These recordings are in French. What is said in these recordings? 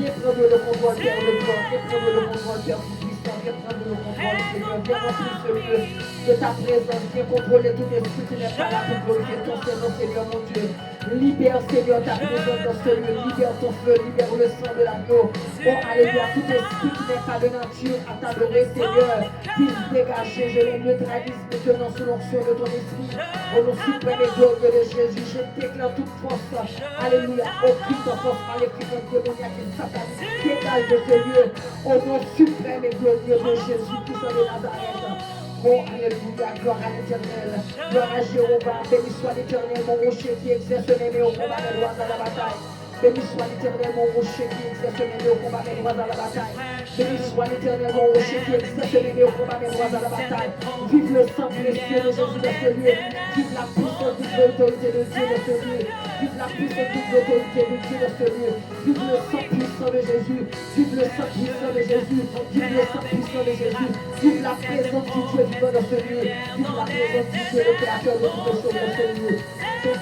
Viens prendre le contrôle, Père de gloire. Viens prendre le contrôle, Père puissant. Viens prendre le contrôle, Seigneur. Viens remplir ce lieu de ta présence. Viens contrôler tout esprit qui n'est pas là pour glorifier ton Seigneur, Seigneur mon Dieu. Libère, Seigneur, ta présence dans ce lieu. Libère ton feu, libère le sang de l'agneau. Oh, alléluia, tout esprit qui n'est pas de nature à t'adorer, Seigneur, puisse dégager. Je les neutralise maintenant sous l'onction de ton esprit. Au nom suprême et glorieux de Jésus, je déclare toute force. Alléluia, aucune force maléfique, démoniaque et satanique. Dégage de ce lieu. Au nom suprême et glorieux de Jésus, qui sont de Nazareth. Oh, alléluia, gloire à l'Éternel, gloire à Jéhovah, béni soit l'Éternel, mon rocher qui exerce mes au combat des droits dans la bataille. Béni soit l'Éternel, mon rocher qui exerce mes au combat des droits dans la bataille. Béni soit l'Éternel, mon rocher qui exerce mes au combat des droits dans la bataille. Vive le sang précieux de Jésus dans ce lieu. Vive la puissance de l'autorité de Dieu dans ce lieu. Vive la puissance de l'autorité de Dieu dans ce lieu. Vive le sang puissant de Jésus. Vive le sang puissant de Jésus. Vive le sang puissant de Jésus. Vive la présence du Dieu vivant dans ce lieu. Vive la présence du Dieu, le créateur de toutes choses dans ce lieu. Béni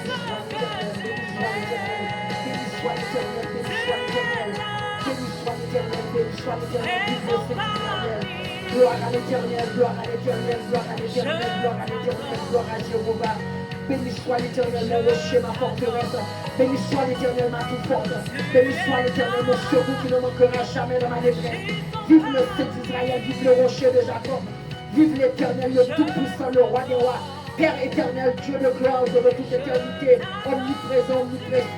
soit l'Éternel, béni soit l'Éternel, béni soit l'Éternel, béni soit l'Éternel, béni soit l'Éternel, vive le Seigneur. Gloire à l'Éternel, gloire à l'Éternel, gloire à l'Éternel, gloire à l'Éternel, gloire à Jéhovah. Béni soit l'Éternel, mon rocher, ma forteresse. Béni soit l'Éternel, ma toute forte. Béni soit l'Éternel, mon secours qui ne manquera jamais dans ma détresse. Vive le Saint d'Israël, vive le rocher de Jacob. Vive l'Éternel, le Tout-Puissant, le Roi des Rois. Père éternel, Dieu de gloire, Dieu de toute éternité, omniprésent, omnipresent,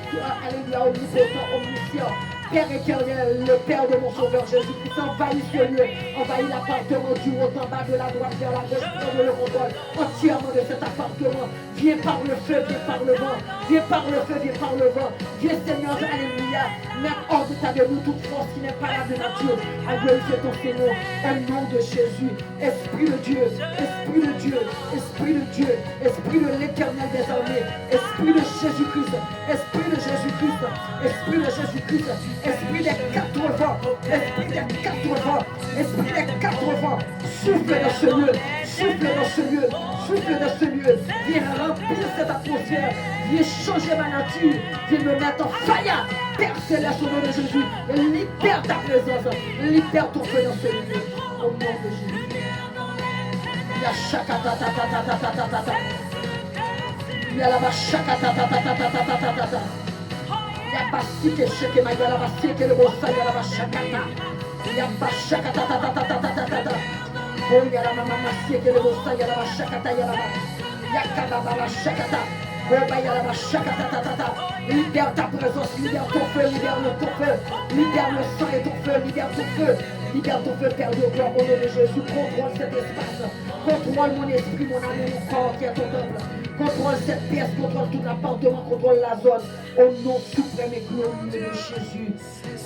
alléluia, omnipotent, omniscient. Père éternel, le Père de mon Sauveur Jésus-Christ, envahit ce lieu, envahit l'appartement du haut en bas, de la droite vers la gauche, prendre le contrôle entièrement de cet appartement. Viens par le feu, viens par le vent, viens par le feu, viens par le vent. Viens Seigneur, alléluia, mets hors de ta de nous toute force qui n'est pas là de nature. À glorifier ton Seigneur, au nom de Jésus. Esprit de Dieu, Esprit de Dieu, Esprit de Dieu, Esprit de l'Éternel des armées, Esprit de Jésus-Christ, Esprit de Jésus-Christ, Esprit de Jésus-Christ, Esprit des quatre vents, Esprit des quatre vents, Esprit des quatre vents, souffle dans ce lieu, souffle dans ce lieu, souffle dans ce lieu, viens remplir cette atmosphère, viens changer ma nature, viens me mettre en fire, Père céleste au nom de Jésus, libère ta présence, libère ton feu dans ce lieu, au nom de Jésus. Ya shakata ta ta ta ta ta ta ta ta. Ya la shakata ta ta ta ta ta ta ta ta. Ya basike shake ma ya la basike le bossa ya la shakata. Ya shakata ta ta ta ta ta ta ta. Oh ya la mama basike le bossa ya la shakata ya la. Ya kababa la shakata. Oh ba ya la shakata ta ta ta. Libère ta présence, libère ton feu, libère ton feu, libère le sang et ton feu, libère ton feu. Libère ton feu, Père de gloire, au nom de Jésus. Contrôle cet espace. Contrôle mon esprit, mon âme, mon corps qui est ton temple. Contrôle cette pièce, contrôle tout l'appartement, contrôle la zone. Au nom suprême et glorieux de Jésus.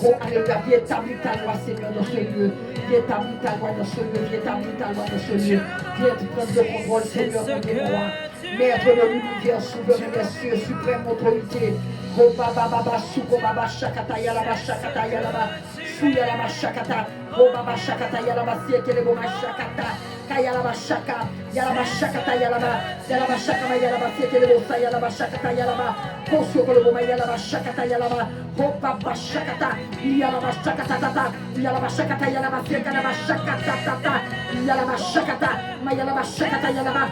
Oh, alléluia, viens établir ta loi, Seigneur, dans ce lieu. Viens établir ta loi dans ce lieu. Viens établir ta loi dans ce lieu. Viens prendre le contrôle, Seigneur, mon roi. Maître de l'univers, souverain des cieux, suprême autorité. Oh, baba, baba, souko, baba, shakata, yalaba, shakata, yalaba. Souya la machakata, oh baba shakata yalaba siekele bo machakata, kayalaba shaka, yalaba shakata yalaba shakama yalaba siekele bo sa yalaba shakata yalaba, kosyo kolo bo yalaba shakata yalaba, oh baba shakata, yalaba shakata tata, yalaba shakata yalaba siekele ba shakata tata, yalaba shakata, ma yalaba shakata yalaba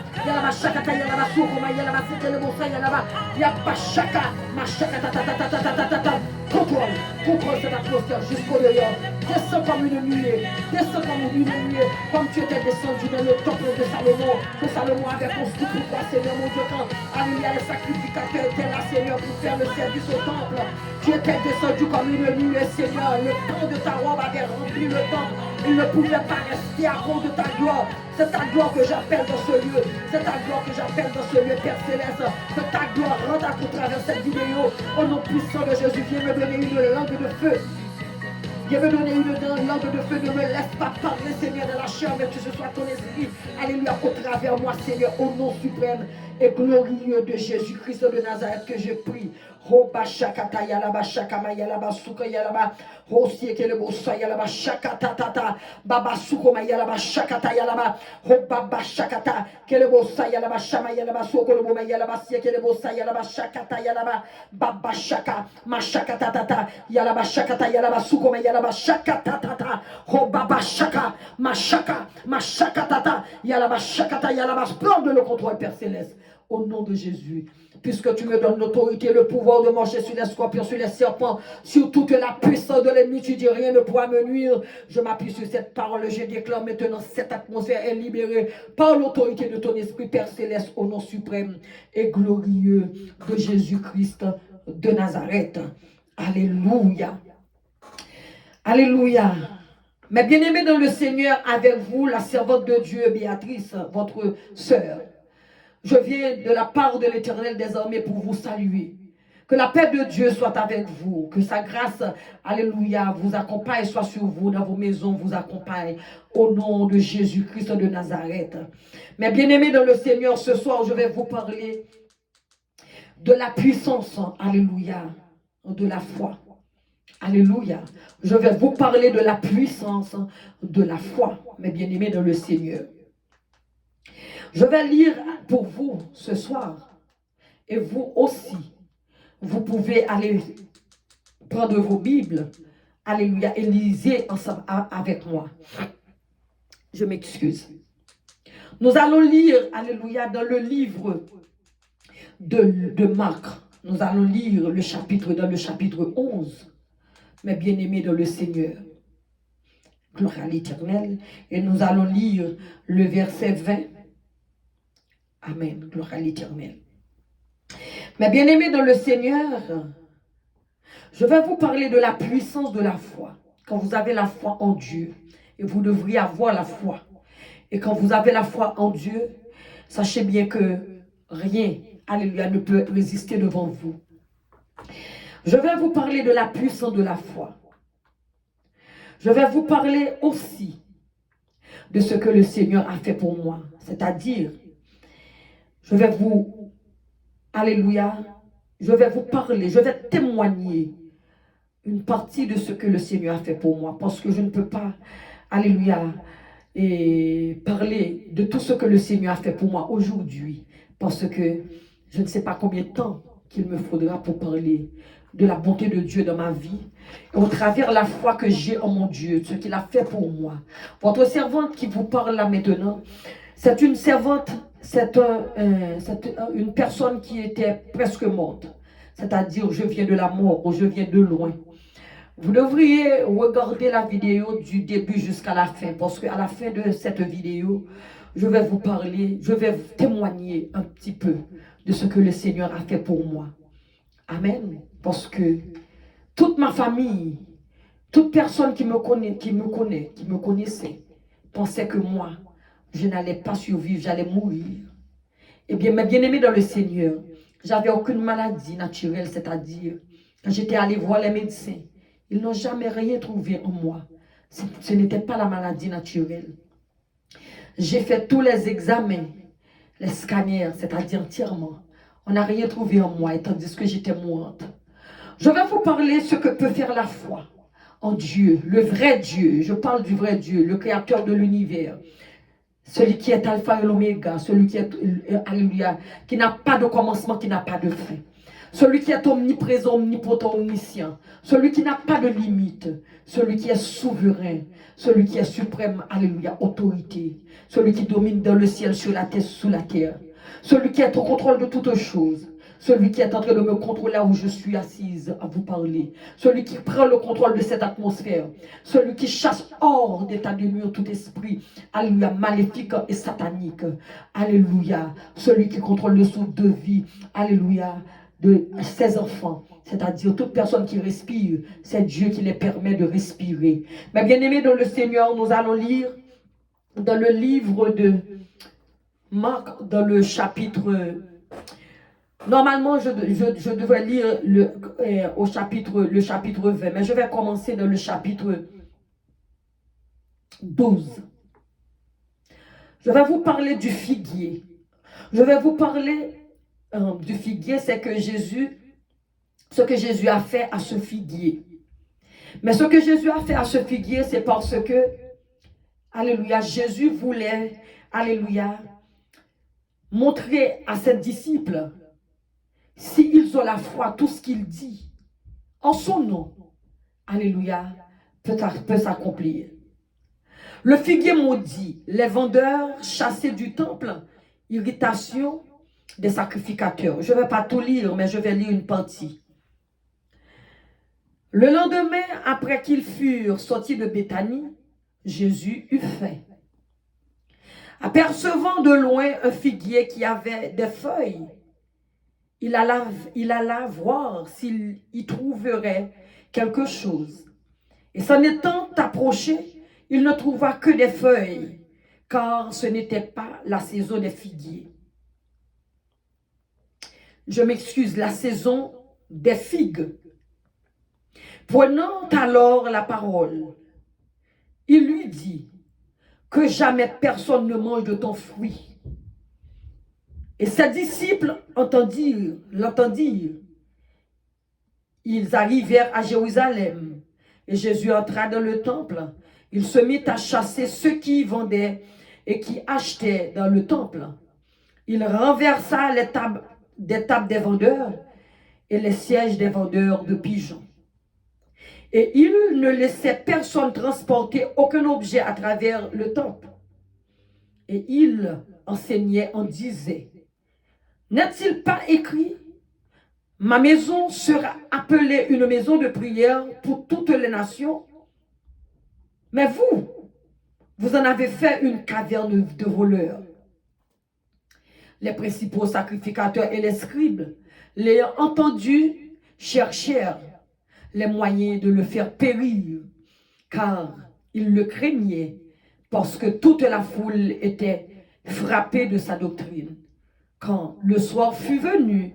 suko ma yalaba siekele bo sa yalaba, yalaba shaka, ma shakata tata tata tata. Contrôle cette atmosphère jusqu'au dehors. Descends comme une nuée, descends comme une nuée, comme tu étais descendu dans le temple de Salomon, que Salomon avait construit pour toi, Seigneur mon Dieu, quand alléluia, les sacrificateurs étaient là, Seigneur, pour faire le service au temple. Tu étais descendu comme une nuée, Seigneur, le temps de ta robe avait rempli le temple. Il ne pouvait pas rester à cause de ta gloire. C'est ta gloire que j'appelle dans ce lieu. C'est ta gloire que j'appelle dans ce lieu, Père Céleste. Que ta gloire rentre à travers cette vidéo. Au nom puissant de Jésus, viens me donner une langue de feu. Viens me donner une langue de feu. Ne me laisse pas parler, Seigneur, de la chair, mais que ce soit ton esprit. Alléluia, au travers moi, Seigneur, au nom suprême et glorieux de Jésus-Christ de Nazareth que je prie. Roba shakata yalaba shakama yalaba suka yalaba hosie kelebo sa yalaba shakata tata baba sukoma yalaba shakata yalaba roba shakata kelebo sa yalaba shama yalaba sokolobo ma yalaba sie kelebo sa yalaba shakata yalaba baba shaka ma shakata tata yalaba shakata yalaba sukoma yalaba shakata tata roba shaka ma shakata tata yalaba shakata yalaba. Prends le contrôle, Père Céleste, au nom de Jésus. Puisque tu me donnes l'autorité, le pouvoir de marcher sur les scorpions, sur les serpents, sur toute la puissance de l'ennemi, tu dis rien ne pourra me nuire. Je m'appuie sur cette parole, je déclare maintenant cette atmosphère est libérée par l'autorité de ton esprit, Père Céleste, au nom suprême et glorieux de Jésus-Christ de Nazareth. Alléluia. Alléluia. Mes bien-aimés dans le Seigneur, avec vous, la servante de Dieu, Béatrice, votre sœur. Je viens de la part de l'Éternel des armées pour vous saluer. Que la paix de Dieu soit avec vous. Que sa grâce, alléluia, vous accompagne, soit sur vous, dans vos maisons, vous accompagne. Au nom de Jésus-Christ de Nazareth. Mes bien-aimés dans le Seigneur, ce soir, je vais vous parler de la puissance, alléluia, de la foi. Alléluia. Je vais vous parler de la puissance de la foi, mes bien-aimés dans le Seigneur. Je vais lire pour vous ce soir. Et vous aussi, vous pouvez aller prendre vos Bibles. Alléluia. Et lisez ensemble avec moi. Je m'excuse. Nous allons lire, alléluia, dans le livre de Marc. Nous allons lire dans le chapitre 11. Mes bien-aimés dans le Seigneur. Gloire à l'Éternel. Et nous allons lire le verset 20. Amen. Gloire à l'Éternel. Mes bien-aimés dans le Seigneur, je vais vous parler de la puissance de la foi. Quand vous avez la foi en Dieu, et vous devriez avoir la foi. Et quand vous avez la foi en Dieu, sachez bien que rien, alléluia, ne peut résister devant vous. Je vais vous parler de la puissance de la foi. Je vais vous parler aussi de ce que le Seigneur a fait pour moi. C'est-à-dire, je vais vous, alléluia, je vais vous parler, je vais témoigner une partie de ce que le Seigneur a fait pour moi. Parce que je ne peux pas, alléluia, et parler de tout ce que le Seigneur a fait pour moi aujourd'hui. Parce que je ne sais pas combien de temps qu'il me faudra pour parler de la bonté de Dieu dans ma vie, et au travers la foi que j'ai en mon Dieu, ce qu'il a fait pour moi. Votre servante qui vous parle là maintenant, c'est une servante, c'est une personne qui était presque morte. C'est-à-dire, je viens de la mort, ou je viens de loin. Vous devriez regarder la vidéo du début jusqu'à la fin, parce qu'à la fin de cette vidéo, je vais vous parler, je vais témoigner un petit peu de ce que le Seigneur a fait pour moi. Amen. Parce que toute ma famille, toute personne qui me connaissait, pensait que moi, je n'allais pas survivre, j'allais mourir. Eh bien, mes bien-aimés dans le Seigneur, j'avais aucune maladie naturelle, c'est-à-dire, quand j'étais allé voir les médecins, ils n'ont jamais rien trouvé en moi. Ce n'était pas la maladie naturelle. J'ai fait tous les examens, les scanners, c'est-à-dire entièrement. On n'a rien trouvé en moi, tandis que j'étais mourante. Je vais vous parler de ce que peut faire la foi en Dieu, le vrai Dieu. Je parle du vrai Dieu, le créateur de l'univers. Celui qui est alpha et l'oméga, celui qui est, alléluia, qui n'a pas de commencement, qui n'a pas de fin. Celui qui est omniprésent, omnipotent, omniscient. Celui qui n'a pas de limite. Celui qui est souverain. Celui qui est suprême, alléluia, autorité. Celui qui domine dans le ciel, sur la terre, sous la terre. Celui qui est au contrôle de toutes choses. Celui qui est en train de me contrôler là où je suis assise à vous parler. Celui qui prend le contrôle de cette atmosphère. Celui qui chasse hors d'état de nuire tout esprit. Alléluia, maléfique et satanique. Alléluia. Celui qui contrôle le souffle de vie. Alléluia. De ses enfants. C'est-à-dire toute personne qui respire. C'est Dieu qui les permet de respirer. Mais bien aimés dans le Seigneur, nous allons lire dans le livre de Marc, dans le chapitre... Normalement, je devrais lire le chapitre 20, mais je vais commencer dans le chapitre 12. Je vais vous parler du figuier. Je vais vous parler du figuier, c'est ce que Jésus a fait à ce figuier. Mais ce que Jésus a fait à ce figuier, c'est parce que, alléluia, Jésus voulait, alléluia, montrer à ses disciples, s'ils ont la foi, tout ce qu'il dit, en son nom, alléluia, peut s'accomplir. Le figuier maudit, les vendeurs chassés du temple, irritation des sacrificateurs. Je ne vais pas tout lire, mais je vais lire une partie. Le lendemain, après qu'ils furent sortis de Béthanie, Jésus eut faim. Apercevant de loin un figuier qui avait des feuilles, il alla voir s'il y trouverait quelque chose. Et s'en étant approché, il ne trouva que des feuilles, car ce n'était pas la saison des figuiers. Je m'excuse, la saison des figues. Prenant alors la parole, il lui dit que jamais personne ne mange de ton fruit. Et ses disciples l'entendirent. Ils arrivèrent à Jérusalem et Jésus entra dans le temple. Il se mit à chasser ceux qui vendaient et qui achetaient dans le temple. Il renversa les tables des vendeurs et les sièges des vendeurs de pigeons. Et il ne laissait personne transporter aucun objet à travers le temple. Et il enseignait, on disait, n'est-il pas écrit, ma maison sera appelée une maison de prière pour toutes les nations? Mais vous en avez fait une caverne de voleurs. Les principaux sacrificateurs et les scribes, l'ayant entendu, cherchèrent les moyens de le faire périr, car ils le craignaient, parce que toute la foule était frappée de sa doctrine. Quand le soir fut venu,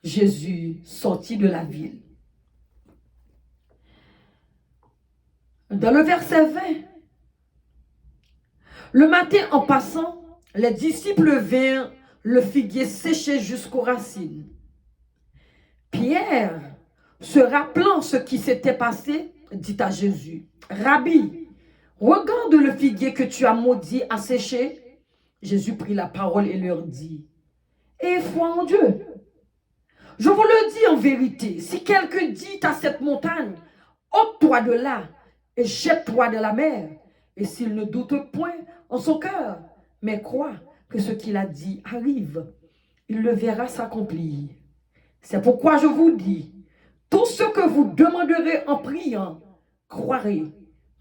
Jésus sortit de la ville. Dans le verset 20, le matin en passant, les disciples virent le figuier séché jusqu'aux racines. Pierre, se rappelant ce qui s'était passé, dit à Jésus, Rabbi, regarde le figuier que tu as maudit à sécher. Jésus prit la parole et leur dit, aie foi en Dieu. Je vous le dis en vérité, si quelqu'un dit à cette montagne, ôte-toi de là et jette-toi dans la mer, et s'il ne doute point en son cœur, mais croit que ce qu'il a dit arrive, il le verra s'accomplir. C'est pourquoi je vous dis, tout ce que vous demanderez en priant, croirez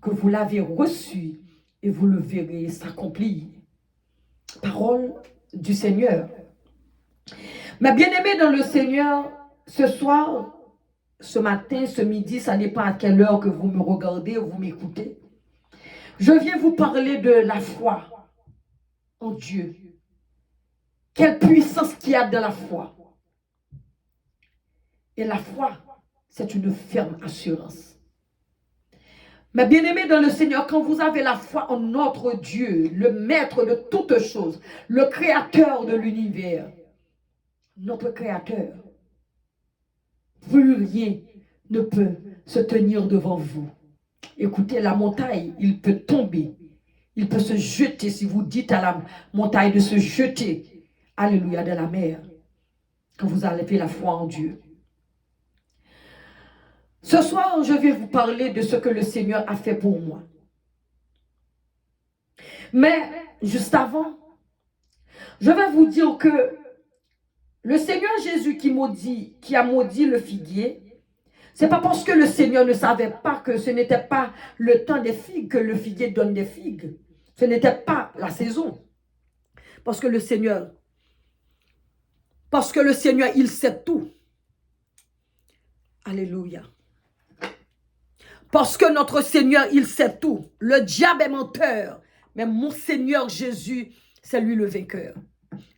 que vous l'avez reçu et vous le verrez s'accomplir. Parole du Seigneur. Mais bien-aimés dans le Seigneur, ce soir, ce matin, ce midi, ça dépend à quelle heure que vous me regardez ou vous m'écoutez. Je viens vous parler de la foi en Dieu. Quelle puissance qu'il y a dans la foi. Et la foi, c'est une ferme assurance. Mais bien-aimés dans le Seigneur, quand vous avez la foi en notre Dieu, le maître de toutes choses, le créateur de l'univers, notre créateur, plus rien ne peut se tenir devant vous. Écoutez, la montagne, il peut tomber. Il peut se jeter, si vous dites à la montagne de se jeter, alléluia, de la mer, quand vous avez la foi en Dieu. Ce soir, je vais vous parler de ce que le Seigneur a fait pour moi. Mais, juste avant, je vais vous dire que le Seigneur Jésus qui a maudit le figuier, c'est pas parce que le Seigneur ne savait pas que ce n'était pas le temps des figues que le figuier donne des figues. Ce n'était pas la saison. Parce que le Seigneur, il sait tout. Alléluia. Parce que notre Seigneur, il sait tout. Le diable est menteur. Mais mon Seigneur Jésus, c'est lui le vainqueur.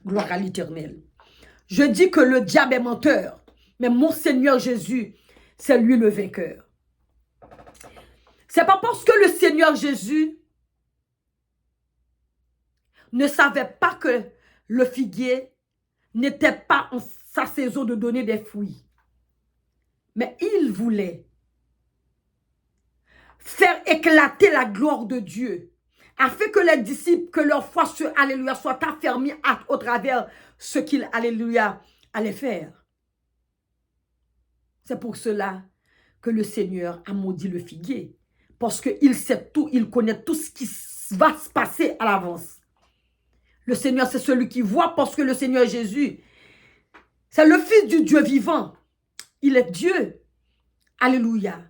Gloire à l'Éternel. Je dis que le diable est menteur. Mais mon Seigneur Jésus, c'est lui le vainqueur. C'est pas parce que le Seigneur Jésus ne savait pas que le figuier n'était pas en sa saison de donner des fruits. Mais il voulait faire éclater la gloire de Dieu, afin que les disciples, que leur foi, alléluia, soit affermie au travers ce qu'il, alléluia, allait faire. C'est pour cela que le Seigneur a maudit le figuier. Parce qu'il sait tout, il connaît tout ce qui va se passer à l'avance. Le Seigneur, c'est celui qui voit, parce que le Seigneur Jésus, c'est le Fils du Dieu vivant. Il est Dieu. Alléluia.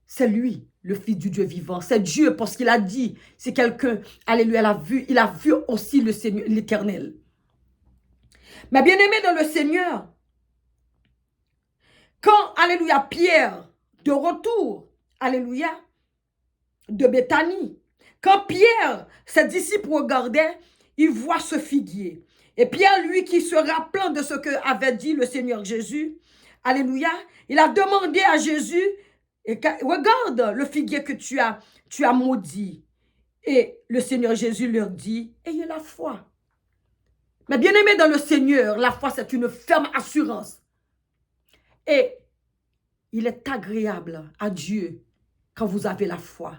C'est lui, le Fils du Dieu vivant. C'est Dieu, parce qu'il a dit, c'est quelqu'un, alléluia, il a vu aussi le Seigneur, l'Éternel. Mais bien aimé dans le Seigneur, quand, alléluia, Pierre, de retour, alléluia, de Béthanie, quand Pierre, ses disciples regardaient, il voit ce figuier. Et Pierre, lui, qui se rappelant de ce que avait dit le Seigneur Jésus, alléluia, il a demandé à Jésus, regarde le figuier que tu as maudit. Et le Seigneur Jésus leur dit, ayez la foi. Mais bien aimé dans le Seigneur, la foi, c'est une ferme assurance. Et il est agréable à Dieu quand vous avez la foi.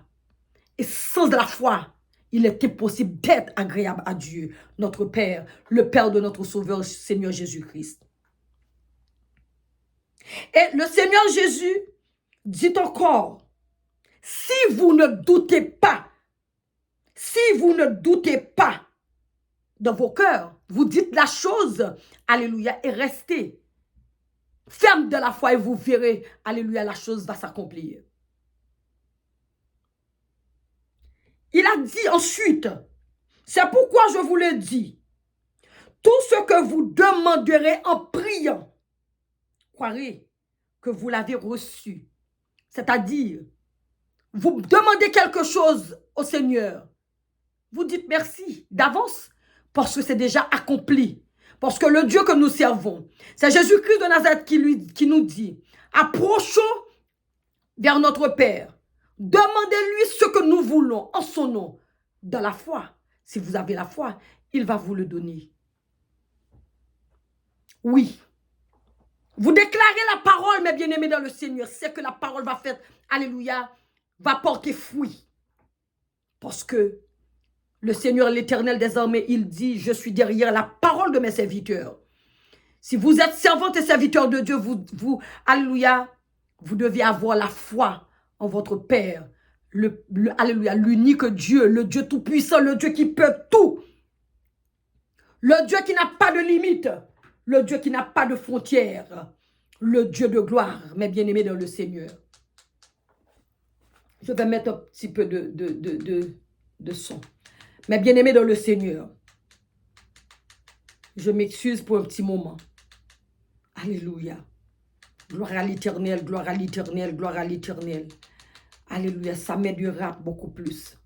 Et sans la foi, il est impossible d'être agréable à Dieu, notre Père, le Père de notre Sauveur, Seigneur Jésus-Christ. Et le Seigneur Jésus dit encore, si vous ne doutez pas dans vos cœurs, vous dites la chose, alléluia, et restez ferme de la foi et vous verrez, alléluia, la chose va s'accomplir. Il a dit ensuite, c'est pourquoi je vous le dis, tout ce que vous demanderez en priant, croirez que vous l'avez reçu. C'est-à-dire, vous demandez quelque chose au Seigneur, vous dites merci d'avance parce que c'est déjà accompli. Parce que le Dieu que nous servons, c'est Jésus-Christ de Nazareth qui nous dit, approchons vers notre Père. Demandez-lui ce que nous voulons en son nom, dans la foi. Si vous avez la foi, il va vous le donner. Oui. Vous déclarez la parole, mes bien-aimés dans le Seigneur. C'est que la parole va faire, alléluia, va porter fruit. Parce que le Seigneur, l'Éternel des armées, il dit, je suis derrière la parole de mes serviteurs. Si vous êtes servantes et serviteurs de Dieu, alléluia, vous devez avoir la foi en votre Père, alléluia, l'unique Dieu, le Dieu tout-puissant, le Dieu qui peut tout. Le Dieu qui n'a pas de limite, le Dieu qui n'a pas de frontières, le Dieu de gloire, mes bien-aimés dans le Seigneur. Je vais mettre un petit peu de son. Mes bien-aimés dans le Seigneur, je m'excuse pour un petit moment. Alléluia. Gloire à l'Éternel, gloire à l'Éternel, gloire à l'Éternel. Alléluia, ça m'aidera beaucoup plus.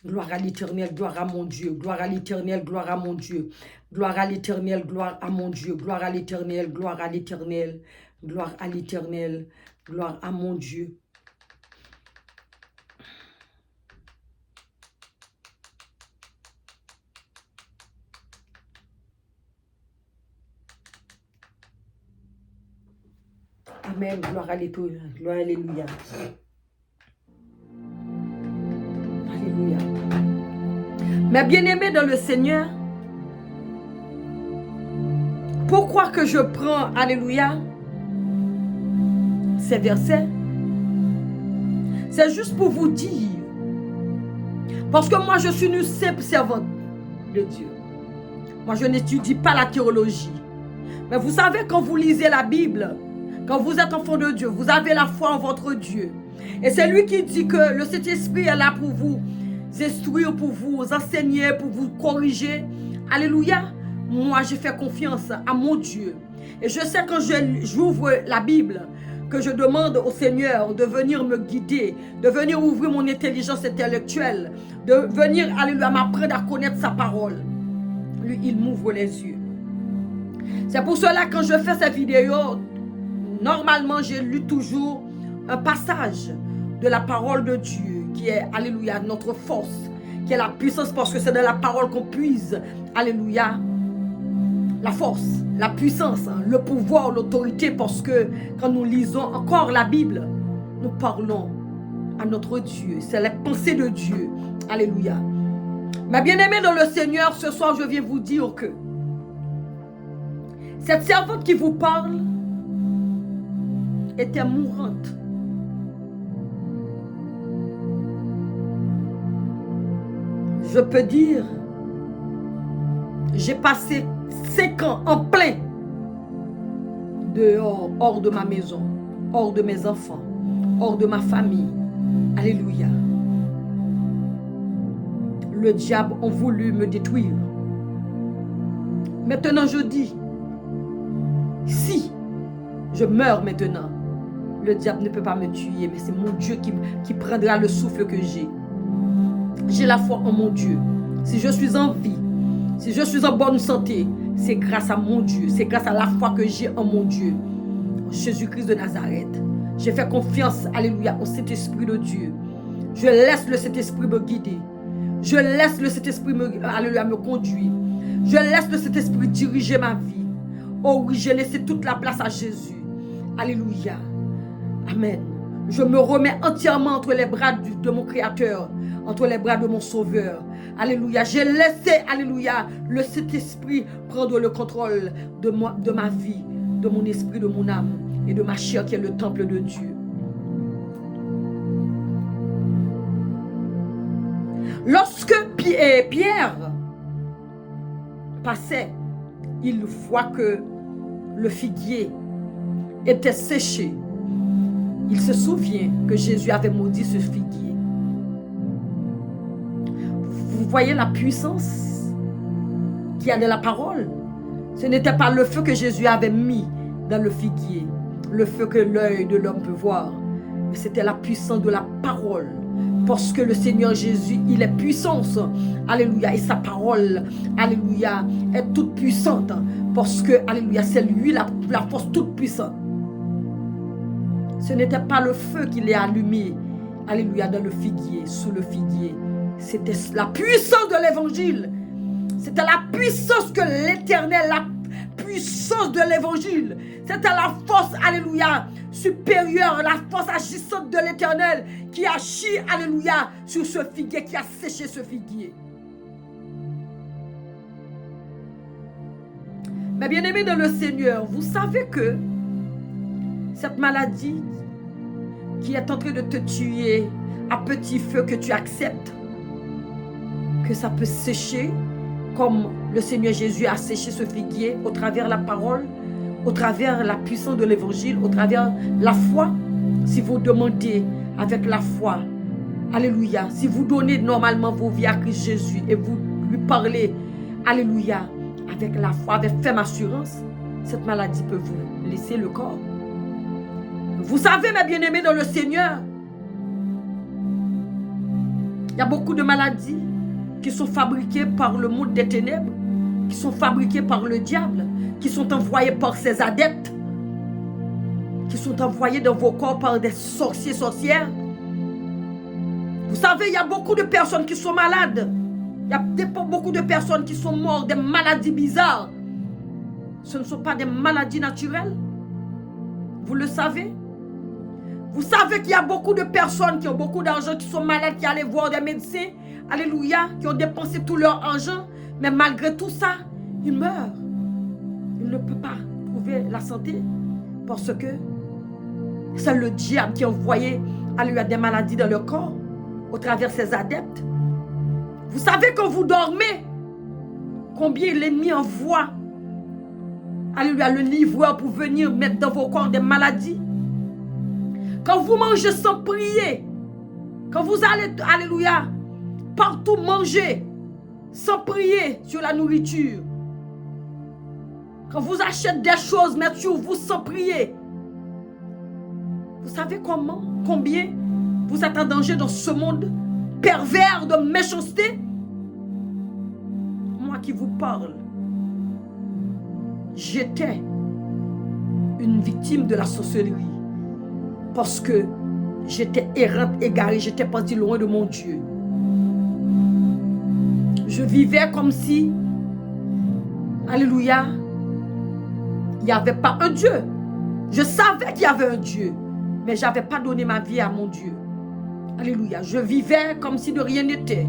Gloire à l'Éternel, gloire à mon Dieu. Gloire à l'Éternel, gloire à mon Dieu. Gloire à l'Éternel, gloire à mon Dieu. Gloire à l'Éternel, gloire à l'Éternel. Gloire à l'Éternel, gloire à mon Dieu. Amen, gloire à l'Éternel, gloire à Alléluia. Alléluia. Mais bien-aimés dans le Seigneur, pourquoi que je prends, alléluia, ces versets? C'est juste pour vous dire, parce que moi je suis une simple servante de Dieu. Moi je n'étudie pas la théologie. Mais vous savez, quand vous lisez la Bible, quand vous êtes enfant de Dieu, vous avez la foi en votre Dieu. Et c'est lui qui dit que le Saint-Esprit est là pour vous instruire, pour vous enseigner, pour vous corriger. Alléluia. Moi, j'ai fait confiance à mon Dieu. Et je sais quand j'ouvre la Bible, que je demande au Seigneur de venir me guider, de venir ouvrir mon intelligence intellectuelle, de venir, alléluia, m'apprendre à connaître sa parole. Lui, il m'ouvre les yeux. C'est pour cela que quand je fais cette vidéo, normalement, j'ai lu toujours un passage de la parole de Dieu qui est, alléluia, notre force, qui est la puissance, parce que c'est dans la parole qu'on puise, alléluia, la force, la puissance, le pouvoir, l'autorité, parce que quand nous lisons encore la Bible, nous parlons à notre Dieu. C'est la pensée de Dieu. Alléluia. Ma bien-aimée dans le Seigneur, ce soir, je viens vous dire que cette servante qui vous parle était mourante. Je peux dire, j'ai passé 5 ans en plein dehors, hors de ma maison, hors de mes enfants, hors de ma famille. Alléluia. Le diable a voulu me détruire. Maintenant je dis, si je meurs maintenant, le diable ne peut pas me tuer, mais c'est mon Dieu qui prendra le souffle que j'ai. J'ai la foi en mon Dieu. Si je suis en vie, si je suis en bonne santé, c'est grâce à mon Dieu. C'est grâce à la foi que j'ai en mon Dieu. Jésus-Christ de Nazareth. J'ai fait confiance, alléluia, au Saint-Esprit de Dieu. Je laisse le Saint-Esprit me guider. Je laisse le Saint-Esprit me conduire. Je laisse le Saint-Esprit diriger ma vie. Oh oui, j'ai laissé toute la place à Jésus. Alléluia. Amen. Je me remets entièrement entre les bras de mon Créateur, entre les bras de mon Sauveur. Alléluia. J'ai laissé, alléluia, le Saint-Esprit prendre le contrôle de ma vie, de mon esprit, de mon âme et de ma chair qui est le temple de Dieu. Lorsque Pierre passait, il voit que le figuier était séché. Il se souvient que Jésus avait maudit ce figuier. Vous voyez la puissance qu'il y a de la parole. Ce n'était pas le feu que Jésus avait mis dans le figuier, le feu que l'œil de l'homme peut voir, mais c'était la puissance de la parole. Parce que le Seigneur Jésus, il est puissance. Alléluia. Et sa parole, alléluia, est toute puissante. Parce que, alléluia, c'est lui la force toute puissante. Ce n'était pas le feu qui l'a allumé, alléluia, dans le figuier, sous le figuier. C'était la puissance de l'évangile. C'était la puissance que l'Éternel, la puissance de l'évangile. C'était la force, alléluia, supérieure, la force agissante de l'Éternel qui agit, alléluia, sur ce figuier, qui a séché ce figuier. Mais bien aimés dans le Seigneur, vous savez que cette maladie qui est en train de te tuer à petit feu, que tu acceptes, que ça peut sécher comme le Seigneur Jésus a séché ce figuier au travers la parole, au travers la puissance de l'évangile, au travers la foi. Si vous demandez avec la foi, alléluia, si vous donnez normalement vos vies à Christ Jésus et vous lui parlez, alléluia, avec la foi, avec ferme assurance, cette maladie peut vous laisser le corps. Vous savez, mes bien-aimés dans le Seigneur, il y a beaucoup de maladies qui sont fabriquées par le monde des ténèbres, qui sont fabriquées par le diable, qui sont envoyées par ses adeptes, qui sont envoyées dans vos corps par des sorciers, sorcières. Vous savez, il y a beaucoup de personnes qui sont malades. Il y a beaucoup de personnes qui sont mortes, des maladies bizarres. Ce ne sont pas des maladies naturelles. Vous le savez? Vous savez qu'il y a beaucoup de personnes qui ont beaucoup d'argent, qui sont malades, qui allaient voir des médecins, alléluia, qui ont dépensé tout leur argent, mais malgré tout ça, ils meurent. Ils ne peuvent pas trouver la santé parce que c'est le diable qui a envoyé, alléluia, des maladies dans leur corps au travers ses adeptes. Vous savez quand vous dormez, combien l'ennemi envoie, alléluia, le livreur pour venir mettre dans vos corps des maladies. Quand vous mangez sans prier, quand vous allez, alléluia, partout manger sans prier sur la nourriture, quand vous achetez des choses, mettez sur vous sans prier, vous savez combien vous êtes en danger dans ce monde pervers de méchanceté? Moi qui vous parle, j'étais une victime de la sorcellerie. Parce que j'étais errante, égarée, j'étais partie loin de mon Dieu. Je vivais comme si, alléluia, n'y avait pas un Dieu. Je savais qu'il y avait un Dieu, mais je n'avais pas donné ma vie à mon Dieu. Alléluia. Je vivais comme si de rien n'était.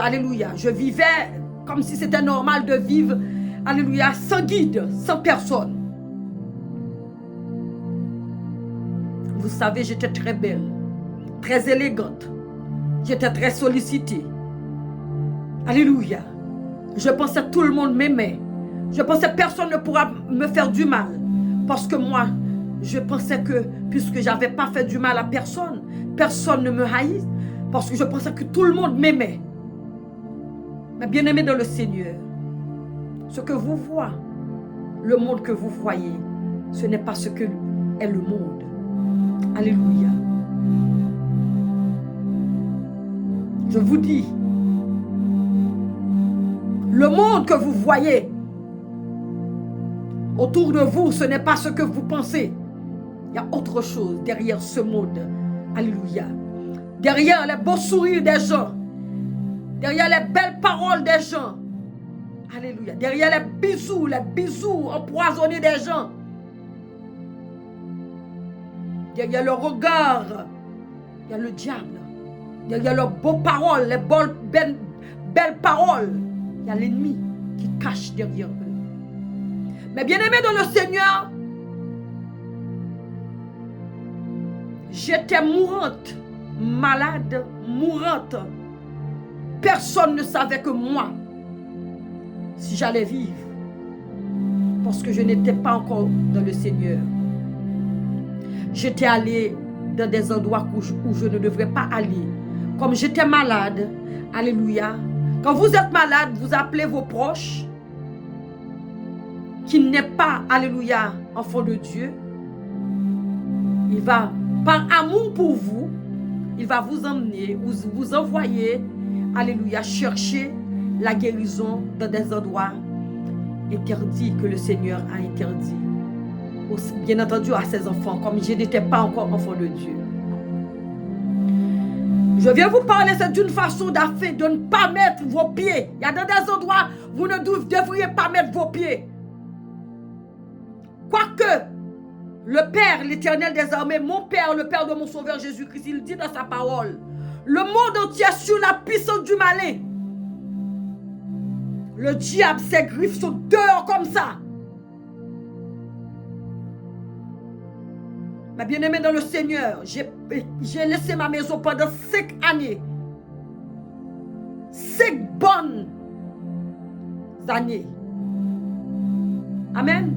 Alléluia. Je vivais comme si c'était normal de vivre, alléluia, sans guide, sans personne. Vous savez, j'étais très belle, très élégante. J'étais très sollicitée. Alléluia. Je pensais que tout le monde m'aimait. Je pensais que personne ne pourra me faire du mal. Parce que moi, je pensais que, puisque je n'avais pas fait du mal à personne, personne ne me haït. Parce que je pensais que tout le monde m'aimait. Mais bien aimé dans le Seigneur, ce que vous voyez, le monde que vous voyez, ce n'est pas ce que est le monde. Alléluia. Je vous dis, le monde que vous voyez autour de vous, ce n'est pas ce que vous pensez. Il y a autre chose derrière ce monde. Alléluia. Derrière les beaux sourires des gens. Derrière les belles paroles des gens. Alléluia. Derrière les bisous empoisonnés des gens. Derrière le regard, il y a le diable. Derrière leurs beaux paroles, les belles paroles, il y a l'ennemi qui cache derrière eux. Mais bien aimé dans le Seigneur, j'étais mourante, malade, mourante. Personne ne savait que moi, si j'allais vivre, parce que je n'étais pas encore dans le Seigneur. J'étais allée dans des endroits où je ne devrais pas aller. Comme j'étais malade, alléluia. Quand vous êtes malade, vous appelez vos proches, qui n'est pas, alléluia, enfant de Dieu. Il va, par amour pour vous, il va vous emmener, vous envoyer, alléluia, chercher la guérison dans des endroits interdits que le Seigneur a interdits. Bien entendu à ses enfants, comme je n'étais pas encore enfant de Dieu. Je viens vous parler, c'est d'une façon d'affaire de ne pas mettre vos pieds. Il y a dans des endroits où vous ne devriez pas mettre vos pieds. Quoique, le Père, l'Éternel des armées, mon Père, le Père de mon Sauveur Jésus-Christ, il dit dans sa parole, le monde entier est sous la puissance du malin. Le diable, ses griffes sont dehors comme ça. Ma bien-aimée dans le Seigneur, j'ai laissé ma maison pendant 5 années. 5 bonnes années. Amen.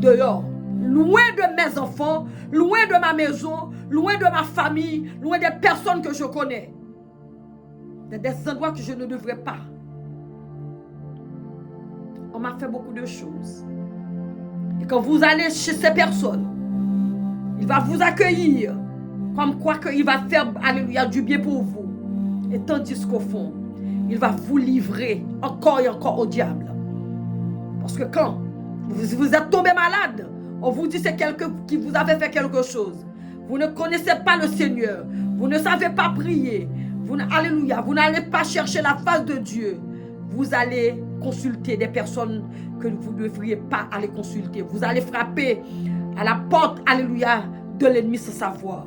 Dehors. Loin de mes enfants, loin de ma maison, loin de ma famille, loin des personnes que je connais. Dans des endroits que je ne devrais pas. On m'a fait beaucoup de choses. Et quand vous allez chez ces personnes, il va vous accueillir comme quoi qu'il va faire, alléluia, du bien pour vous. Et tandis qu'au fond, il va vous livrer encore et encore au diable. Parce que quand vous êtes tombé malade, on vous dit c'est quelqu'un qui vous avait fait quelque chose. Vous ne connaissez pas le Seigneur. Vous ne savez pas prier. Alléluia, vous n'allez pas chercher la face de Dieu. Vous allez consulter des personnes que vous ne devriez pas aller consulter. Vous allez frapper à la porte, alléluia, de l'ennemi sans savoir.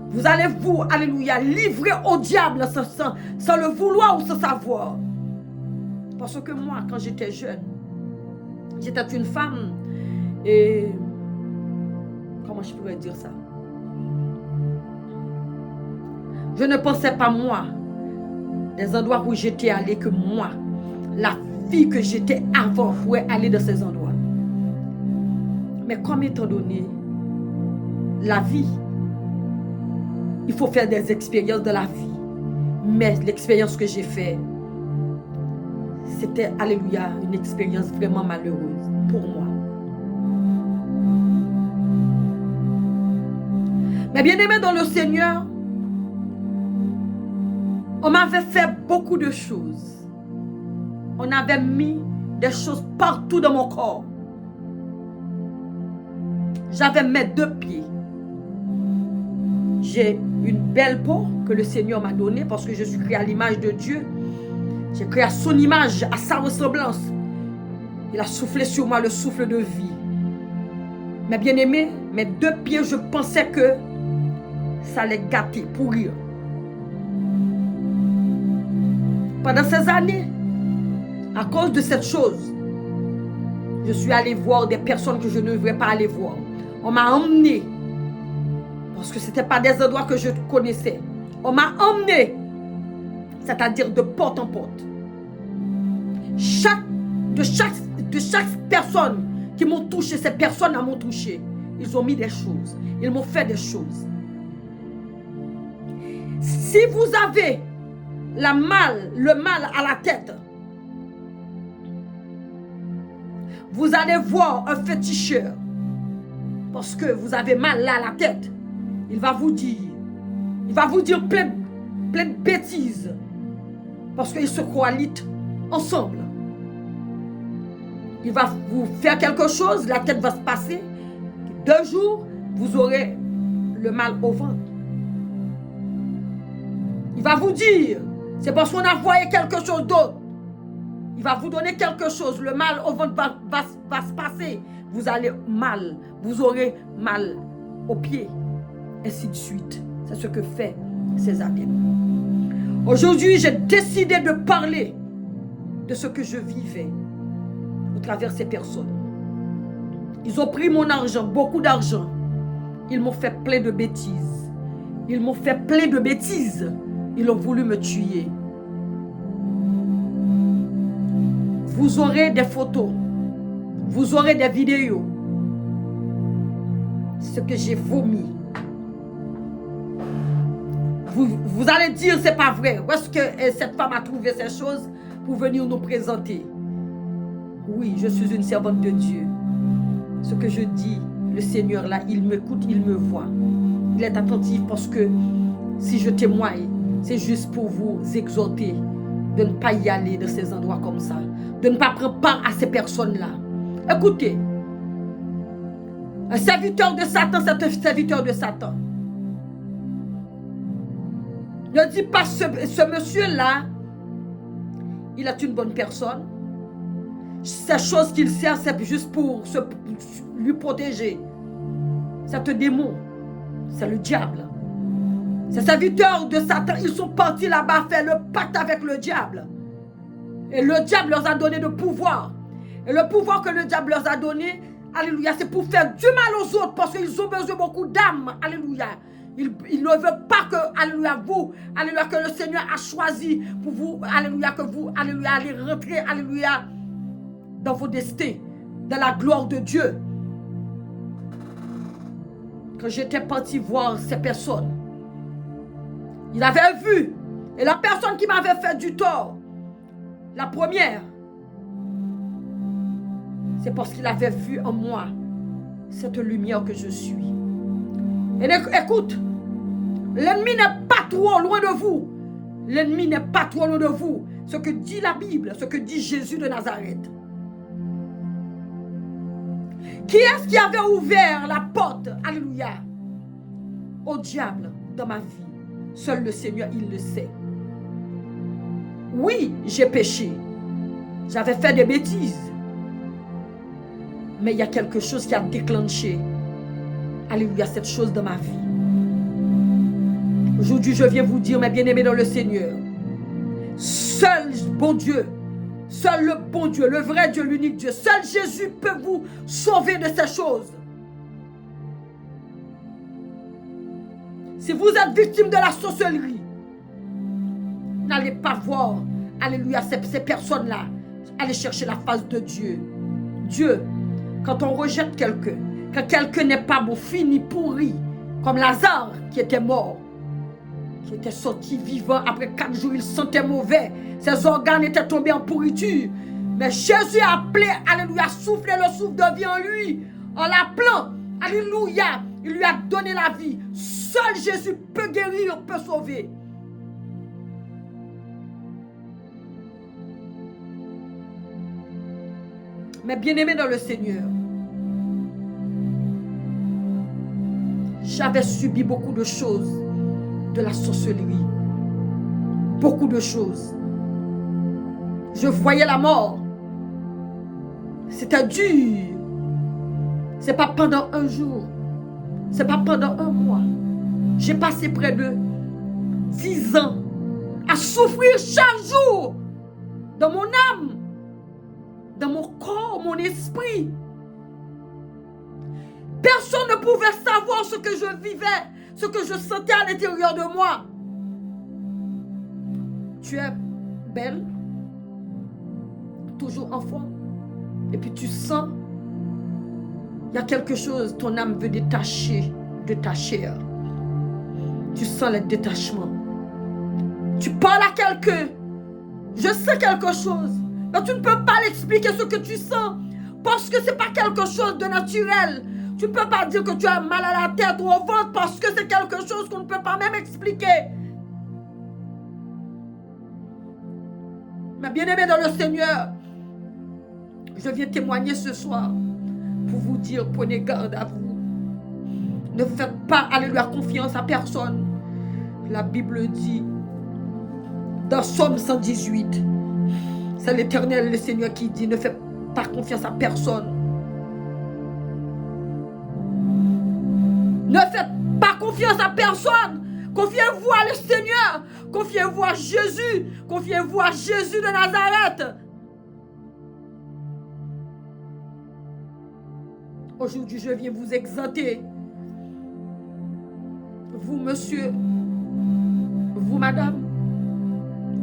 Vous allez vous, alléluia, livrer au diable sans le vouloir ou sans savoir. Parce que moi, quand j'étais jeune, j'étais une femme et... Comment je pourrais dire ça? Je ne pensais pas moi, des endroits où j'étais allée, que moi, la fille que j'étais avant, pouvait aller dans ces endroits. Mais comme étant donné la vie, il faut faire des expériences de la vie. Mais l'expérience que j'ai faite, c'était, alléluia, une expérience vraiment malheureuse pour moi. Mais bien aimé dans le Seigneur, on m'avait fait beaucoup de choses. On avait mis des choses partout dans mon corps. J'avais mes 2 pieds. J'ai une belle peau que le Seigneur m'a donnée parce que je suis créé à l'image de Dieu. J'ai créé à son image, à sa ressemblance. Il a soufflé sur moi le souffle de vie. Mes bien-aimés, mes 2 pieds, je pensais que ça allait gâter, pourrir. Pendant ces années, à cause de cette chose, je suis allé voir des personnes que je ne devrais pas aller voir. On m'a emmené, parce que ce n'était pas des endroits que je connaissais. On m'a emmené, c'est-à-dire de porte en porte. De chaque personne qui m'ont touché, ces personnes m'ont touché. Ils ont mis des choses. Ils m'ont fait des choses. Si vous avez le mal à la tête, vous allez voir un féticheur. Parce que vous avez mal là à la tête. Il va vous dire plein de bêtises. Parce qu'ils se coalitent ensemble. Il va vous faire quelque chose, la tête va se passer. 2 jours, vous aurez le mal au ventre. Il va vous dire, c'est parce qu'on a voyé quelque chose d'autre. Il va vous donner quelque chose, le mal au ventre va se passer. Vous allez mal, vous aurez mal aux pieds, ainsi de suite. C'est ce que fait ces adeptes. Aujourd'hui, j'ai décidé de parler de ce que je vivais au travers de ces personnes. Ils ont pris mon argent, beaucoup d'argent. Ils m'ont fait plein de bêtises. Ils m'ont fait plein de bêtises. Ils ont voulu me tuer. Vous aurez des photos. Vous aurez des vidéos. Ce que j'ai vomi. Vous allez dire, c'est pas vrai. Où est-ce que cette femme a trouvé ces choses pour venir nous présenter? Oui, je suis une servante de Dieu. Ce que je dis, le Seigneur là, il m'écoute, il me voit. Il est attentif parce que si je témoigne, c'est juste pour vous exhorter de ne pas y aller dans ces endroits comme ça. De ne pas prendre part à ces personnes-là. Écoutez, un serviteur de Satan, c'est un serviteur de Satan. Ne dis pas ce monsieur-là, il est une bonne personne. Ces choses qu'il sert, c'est juste pour lui protéger. C'est un démon. C'est le diable. Ces serviteurs de Satan, ils sont partis là-bas faire le pacte avec le diable. Et le diable leur a donné le pouvoir. Et le pouvoir que le diable leur a donné, alléluia, c'est pour faire du mal aux autres parce qu'ils ont besoin beaucoup d'âmes. Alléluia. Ils ne veulent pas que, alléluia, vous, alléluia, que le Seigneur a choisi pour vous, alléluia, que vous, alléluia, allez rentrer, alléluia, dans vos destins, dans la gloire de Dieu. Quand j'étais parti voir ces personnes, il avait vu, et la personne qui m'avait fait du tort, la première, c'est parce qu'il avait vu en moi cette lumière que je suis. Et écoute, l'ennemi n'est pas trop loin de vous. L'ennemi n'est pas trop loin de vous. Ce que dit la Bible, ce que dit Jésus de Nazareth. Qui est-ce qui avait ouvert la porte, alléluia, au diable dans ma vie? Seul le Seigneur, il le sait. Oui, j'ai péché. J'avais fait des bêtises. Mais il y a quelque chose qui a déclenché, alléluia, cette chose dans ma vie. Aujourd'hui, je viens vous dire, mes bien-aimés dans le Seigneur, seul bon Dieu, seul le bon Dieu, le vrai Dieu, l'unique Dieu, seul Jésus peut vous sauver de ces choses. Si vous êtes victime de la sorcellerie, n'allez pas voir, alléluia, ces personnes-là. Allez chercher la face de Dieu. Dieu, quand on rejette quelqu'un, quand quelqu'un n'est pas beau, fini, pourri, comme Lazare qui était mort, qui était sorti vivant, après 4 jours, il sentait mauvais, ses organes étaient tombés en pourriture. Mais Jésus a appelé, alléluia, soufflé le souffle de vie en lui, en l'appelant, alléluia, il lui a donné la vie. Seul Jésus peut guérir, peut sauver. Mais bien-aimé dans le Seigneur, j'avais subi beaucoup de choses de la sorcellerie. Beaucoup de choses. Je voyais la mort. C'était dur. C'est pas pendant un jour. C'est pas pendant un mois. J'ai passé près de 10 ans à souffrir chaque jour dans mon âme, dans mon corps, mon esprit. Personne ne pouvait savoir ce que je vivais, ce que je sentais à l'intérieur de moi. Tu es belle, toujours enfant, et puis tu sens, il y a quelque chose, ton âme veut détacher de ta chair. Tu sens le détachement. Tu parles à quelqu'un, je sais quelque chose, mais tu ne peux pas l'expliquer ce que tu sens, parce que ce n'est pas quelque chose de naturel. Tu ne peux pas dire que tu as mal à la tête ou au ventre, parce que c'est quelque chose qu'on ne peut pas même expliquer. Mais bien-aimé dans le Seigneur, je viens témoigner ce soir pour vous dire, prenez garde à vous. Ne faites pas, alléluia, confiance à personne. La Bible dit, dans Somme 118, c'est l'Éternel, le Seigneur qui dit, ne faites pas confiance à personne. Ne faites pas confiance à personne. Confiez-vous à le Seigneur. Confiez-vous à Jésus. Confiez-vous à Jésus de Nazareth. Aujourd'hui, je viens vous exhorter. Vous, monsieur, vous, madame,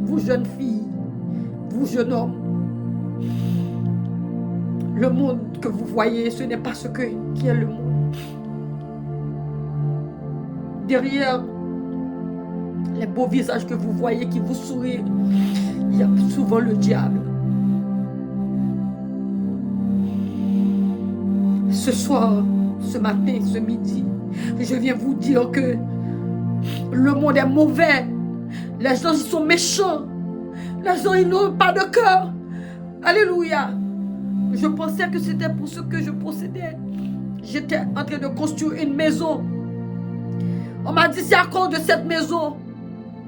vous, jeune fille, vous, jeune homme, le monde que vous voyez, ce n'est pas ce qui est le monde. Derrière les beaux visages que vous voyez qui vous sourient, il y a souvent le diable. Ce soir, ce matin, ce midi, je viens vous dire que le monde est mauvais. Les gens, ils sont méchants. Les gens, ils n'ont pas de cœur. Alléluia. Je pensais que c'était pour ce que je possédais. J'étais en train de construire une maison. On m'a dit, c'est à cause de cette maison.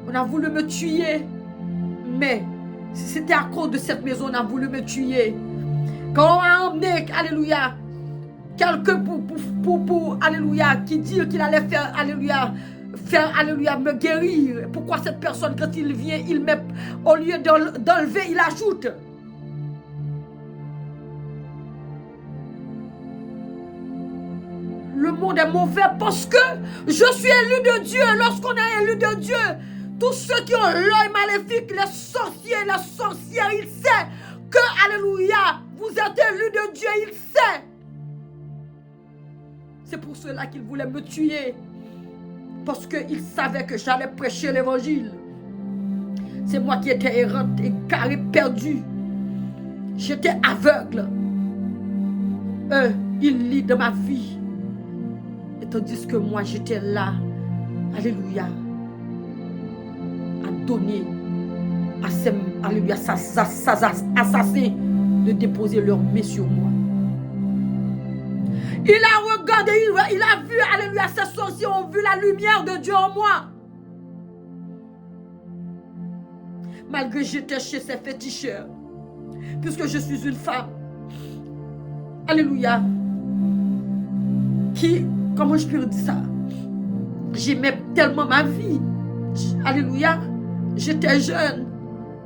On a voulu me tuer. Mais si c'était à cause de cette maison, on a voulu me tuer. Quand on a emmené, alléluia, quelqu'un pour alléluia, qui dit qu'il allait faire, alléluia, me guérir. Pourquoi cette personne, quand il vient, il met, au lieu d'enlever, il ajoute. Le monde est mauvais parce que je suis élu de Dieu. Lorsqu'on est élu de Dieu, tous ceux qui ont l'œil maléfique, les sorciers, les sorcières, ils savent que, alléluia, vous êtes élu de Dieu, ils savent. C'est pour cela qu'ils voulaient me tuer. Parce qu'ils savaient que j'allais prêcher l'évangile. C'est moi qui étais errante, égarée, perdue. J'étais aveugle. Eux, ils lient de ma vie. Et tandis que moi, j'étais là, alléluia, à donner à ces assassins de déposer leurs mains sur moi. Il a regardé, il a vu, alléluia, ces sorciers ont vu la lumière de Dieu en moi. Malgré que j'étais chez ces féticheurs, puisque je suis une femme, alléluia, qui, comment je peux dire ça, j'aimais tellement ma vie, alléluia, j'étais jeune,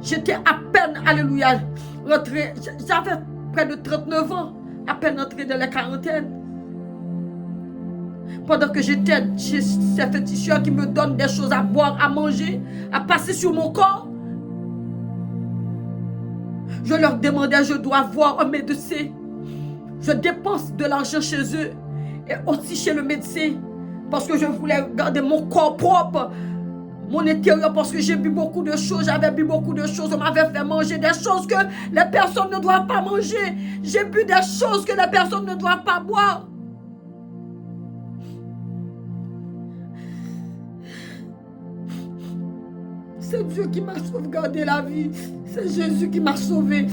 j'étais à peine, alléluia, rentrée, j'avais près de 39 ans, à peine entrée dans la quarantaine. Pendant que j'étais chez ces féticheurs qui me donnent des choses à boire, à manger, à passer sur mon corps, je leur demandais, je dois voir un médecin. Je dépense de l'argent chez eux et aussi chez le médecin parce que je voulais garder mon corps propre, mon intérieur, parce que j'ai bu beaucoup de choses, j'avais bu beaucoup de choses, on m'avait fait manger des choses que les personnes ne doivent pas manger. J'ai bu des choses que les personnes ne doivent pas boire. C'est Dieu qui m'a sauvegardé la vie. C'est Jésus qui m'a sauvé.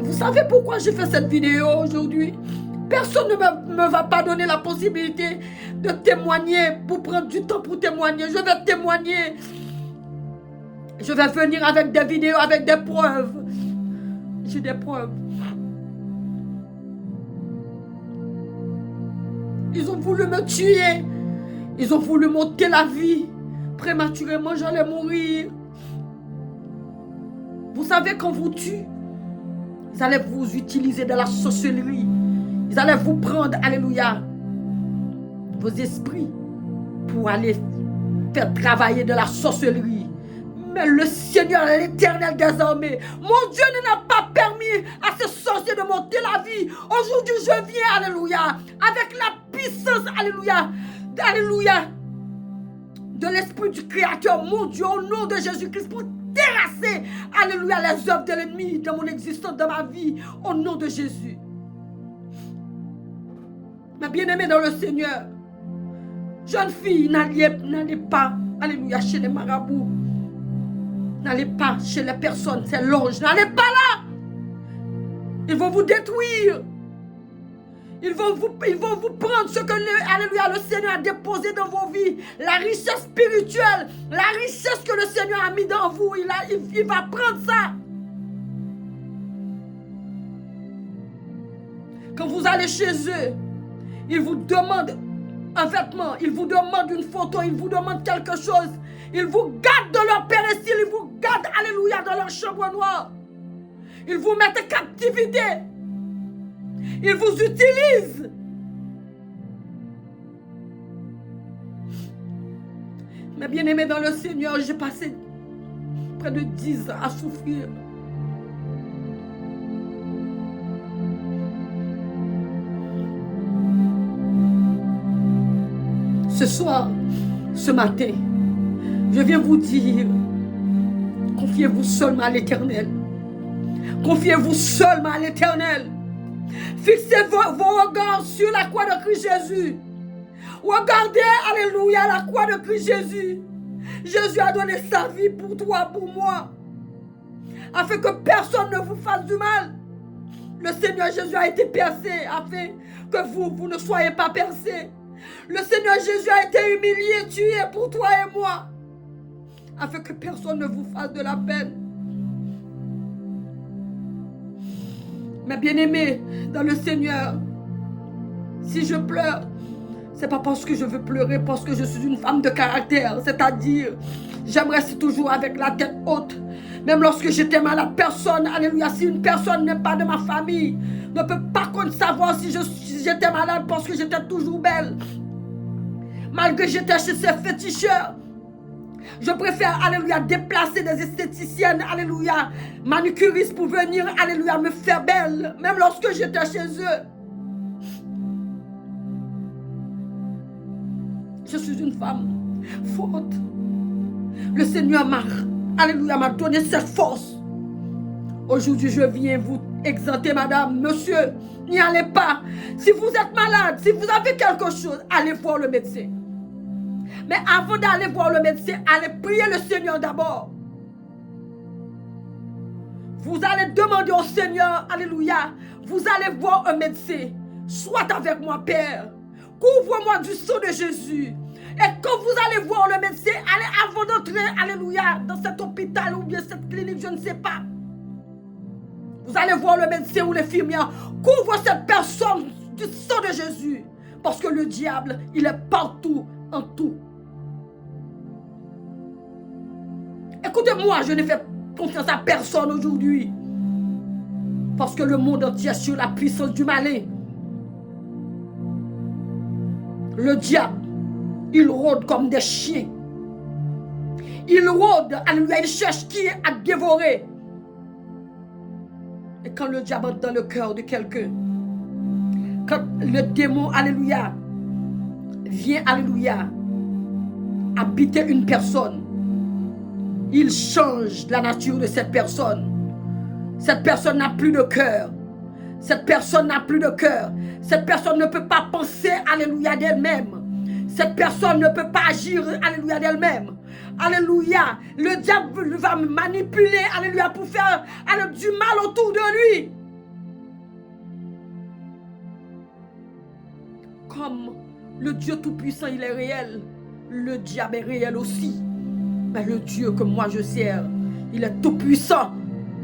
Vous savez pourquoi j'ai fait cette vidéo aujourd'hui? Personne ne me va pas donner la possibilité de témoigner, pour prendre du temps pour témoigner. Je vais témoigner. Je vais venir avec des vidéos, avec des preuves. j'ai des preuves. Ils ont voulu me tuer. Ils ont voulu m'ôter la vie. Prématurément, j'allais mourir. Vous savez, quand vous tuez, ils allaient vous utiliser de la sorcellerie. Ils allaient vous prendre, alléluia, vos esprits pour aller faire travailler de la sorcellerie. Mais le Seigneur, l'Éternel des armées, mon Dieu ne n'a pas permis à ces sorciers de m'ôter la vie. Aujourd'hui, je viens, alléluia, avec la puissance, alléluia, alléluia, de l'Esprit du Créateur, mon Dieu, au nom de Jésus-Christ, pour terrasser, alléluia, les œuvres de l'ennemi dans mon existence, dans ma vie, au nom de Jésus. Ma bien-aimée dans le Seigneur, jeune fille, n'allez pas, alléluia, chez les marabouts. N'allez pas chez les personnes, ces loges. N'allez pas là. Ils vont vous détruire. Ils vont vous prendre ce que alléluia, le Seigneur a déposé dans vos vies. La richesse spirituelle, la richesse que le Seigneur a mis dans vous. Il va prendre ça. Quand vous allez chez eux, ils vous demandent un vêtement, ils vous demandent une photo, ils vous demandent quelque chose. Ils vous gardent de leur péristyle, ils vous gardent, alléluia, dans leur chambre noire. Ils vous mettent en captivité. Ils vous utilisent. Mais bien aimé dans le Seigneur, j'ai passé près de 10 ans à souffrir. Ce soir, ce matin, je viens vous dire, confiez-vous seulement à l'Éternel. Confiez-vous seulement à l'Éternel. Fixez vos regards sur la croix de Christ Jésus. Regardez, alléluia, la croix de Christ Jésus. Jésus a donné sa vie pour toi, pour moi, afin que personne ne vous fasse du mal. Le Seigneur Jésus a été percé, afin que vous ne soyez pas percés. Le Seigneur Jésus a été humilié, tué pour toi et moi, afin que personne ne vous fasse de la peine. Mais bien-aimés dans le Seigneur, si je pleure, c'est pas parce que je veux pleurer, parce que je suis une femme de caractère. C'est-à-dire, j'aime rester toujours avec la tête haute. Même lorsque j'étais malade, personne, alléluia, si une personne n'est pas de ma famille, ne peut pas savoir si j'étais malade parce que j'étais toujours belle. Malgré que j'étais chez ces féticheurs, je préfère, alléluia, déplacer des esthéticiennes, alléluia, manucuristes pour venir, alléluia, me faire belle, même lorsque j'étais chez eux. Je suis une femme forte. Le Seigneur m'a donné cette force. Aujourd'hui, je viens vous exhorter, madame, monsieur, n'y allez pas. Si vous êtes malade, si vous avez quelque chose, allez voir le médecin. Mais avant d'aller voir le médecin, allez prier le Seigneur d'abord. Vous allez demander au Seigneur, alléluia, vous allez voir un médecin. Sois avec moi, Père. Couvre-moi du sang de Jésus. Et quand vous allez voir le médecin, allez avant d'entrer, alléluia, dans cet hôpital ou bien cette clinique, je ne sais pas. Vous allez voir le médecin ou l'infirmière. Couvre cette personne du sang de Jésus. Parce que le diable, il est partout, en tout. Écoutez-moi, je ne fais confiance à personne aujourd'hui. Parce que le monde entier est sur la puissance du malin. Le diable, il rôde comme des chiens. Il rôde, alléluia, il cherche qui est à dévorer. Et quand le diable entre dans le cœur de quelqu'un, quand le démon, alléluia, vient, alléluia, habiter une personne, il change la nature de cette personne. Cette personne n'a plus de cœur. Cette personne n'a plus de cœur. Cette personne ne peut pas penser, alléluia, d'elle-même. Cette personne ne peut pas agir, alléluia, d'elle-même. Alléluia. Le diable va me manipuler, alléluia, pour faire du mal autour de lui. Comme le Dieu Tout-Puissant, il est réel, le diable est réel aussi. Mais le Dieu que moi je sers, il est tout-puissant.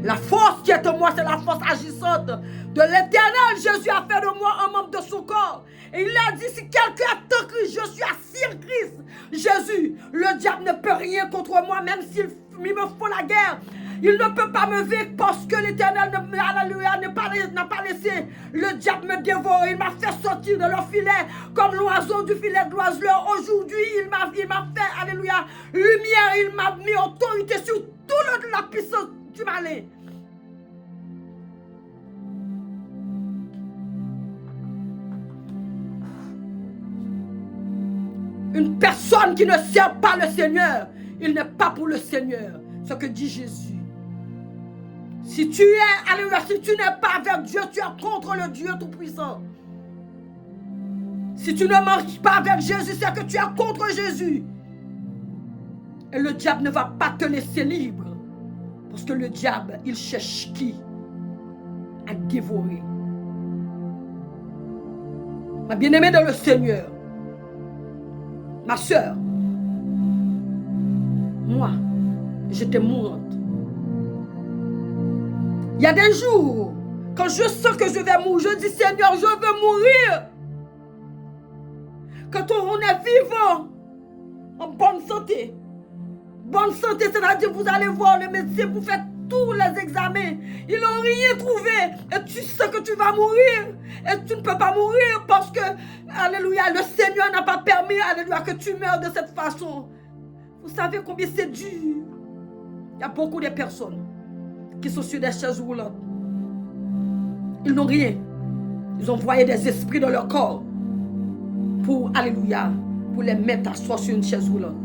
La force qui est en moi, c'est la force agissante de l'Éternel. Jésus a fait de moi un membre de son corps. Et il a dit, si quelqu'un est en Christ, je suis assis en Christ. Jésus, le diable ne peut rien contre moi, même s'il me faut la guerre. Il ne peut pas me vaincre parce que l'Éternel n'a pas laissé le diable me dévorer. Il m'a fait sortir de leur filet comme l'oiseau du filet de l'oiseleur. Aujourd'hui, il m'a fait, alléluia, lumière. Il m'a mis autorité sur toute la puissance du malin. Une personne qui ne sert pas le Seigneur, il n'est pas pour le Seigneur. Ce que dit Jésus. Si tu es, alléluia, si tu n'es pas avec Dieu, tu es contre le Dieu Tout-Puissant. Si tu ne marches pas avec Jésus, c'est que tu es contre Jésus. Et le diable ne va pas te laisser libre. Parce que le diable, il cherche qui? À dévorer. Ma bien-aimée dans le Seigneur, ma soeur, moi, j'étais mourante. Il y a des jours, quand je sens que je vais mourir, je dis, Seigneur, je veux mourir. Quand on est vivant, en bonne santé, c'est-à-dire vous allez voir le médecin, vous faites tous les examens, ils n'ont rien trouvé, et tu sais que tu vas mourir, et tu ne peux pas mourir parce que, alléluia, le Seigneur n'a pas permis, alléluia, que tu meurs de cette façon. Vous savez combien c'est dur. Il y a beaucoup de personnes qui sont sur des chaises roulantes. Ils n'ont rien. Ils ont envoyé des esprits dans leur corps pour, alléluia, pour les mettre à soi sur une chaise roulante.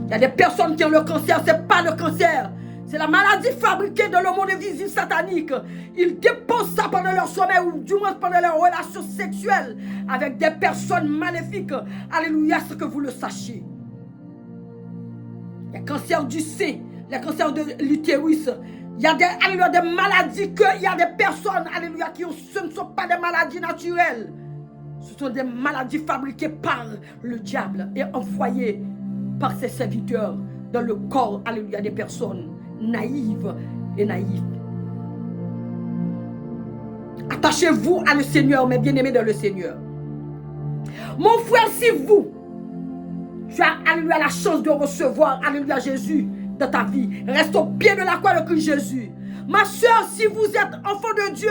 Il y a des personnes qui ont le cancer, ce n'est pas le cancer. C'est la maladie fabriquée dans le monde invisible satanique. Ils déposent ça pendant leur sommeil ou du moins pendant leur relation sexuelle avec des personnes maléfiques. Alléluia, ce que vous le sachiez. Les cancers du sein, les cancers de l'utérus. Il y a des, alléluia, des maladies que, il y a des personnes, alléluia, ce ne sont pas des maladies naturelles. Ce sont des maladies fabriquées par le diable et envoyées par ses serviteurs dans le corps, alléluia, des personnes naïves et naïves. Attachez-vous à le Seigneur, mes bien-aimés dans le Seigneur. Mon frère, si tu as, alléluia, la chance de recevoir, alléluia, Jésus dans ta vie, reste au pied de la croix de Christ Jésus. Ma soeur, si vous êtes enfant de Dieu,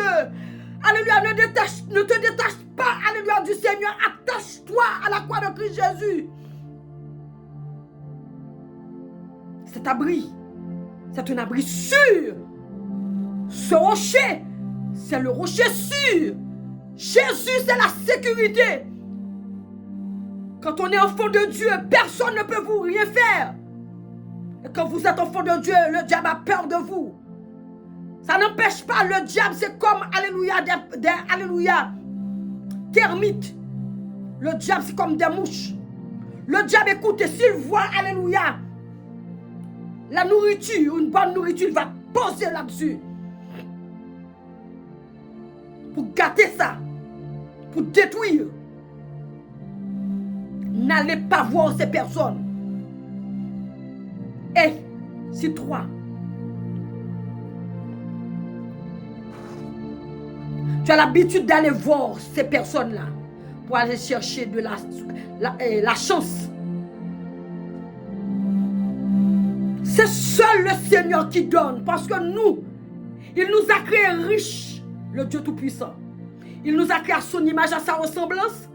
alléluia, ne te détache pas, alléluia, du Seigneur, attache-toi à la croix de Christ Jésus. Cet abri, c'est un abri sûr. Ce rocher, c'est le rocher sûr. Jésus, c'est la sécurité. Quand on est enfant de Dieu, personne ne peut vous rien faire. Et quand vous êtes enfant de Dieu, le diable a peur de vous. Ça n'empêche pas, le diable, c'est comme, alléluia, alléluia, termites. Le diable, c'est comme des mouches. Le diable, écoutez, s'il voit, alléluia, la nourriture, une bonne nourriture, il va poser là-dessus. Pour gâter ça. Pour détruire. N'allez pas voir ces personnes. Et si toi, tu as l'habitude d'aller voir ces personnes-là pour aller chercher de la chance. C'est seul le Seigneur qui donne, parce que nous, il nous a créés riches, le Dieu Tout-Puissant. Il nous a créés à son image, à sa ressemblance.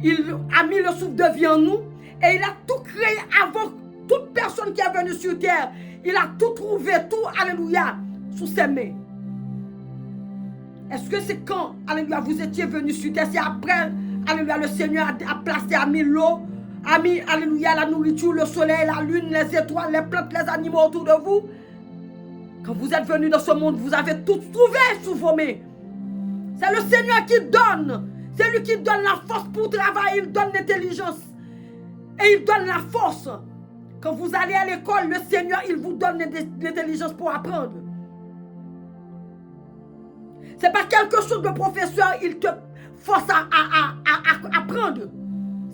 Il a mis le souffle de vie en nous et il a tout créé avant toute personne qui est venue sur terre. Il a tout trouvé, tout, alléluia, sous ses mains. Est-ce que c'est quand, alléluia, vous étiez venu sur terre, c'est après, alléluia, le Seigneur a placé, a mis l'eau, a mis, alléluia, la nourriture, le soleil, la lune, les étoiles, les plantes, les animaux autour de vous? Quand vous êtes venu dans ce monde, vous avez tout trouvé sous vos mains. C'est le Seigneur qui donne. C'est lui qui donne la force pour travailler, il donne l'intelligence. Et il donne la force. Quand vous allez à l'école, le Seigneur, il vous donne l'intelligence pour apprendre. Ce n'est pas quelque chose de professeur, il te force à apprendre.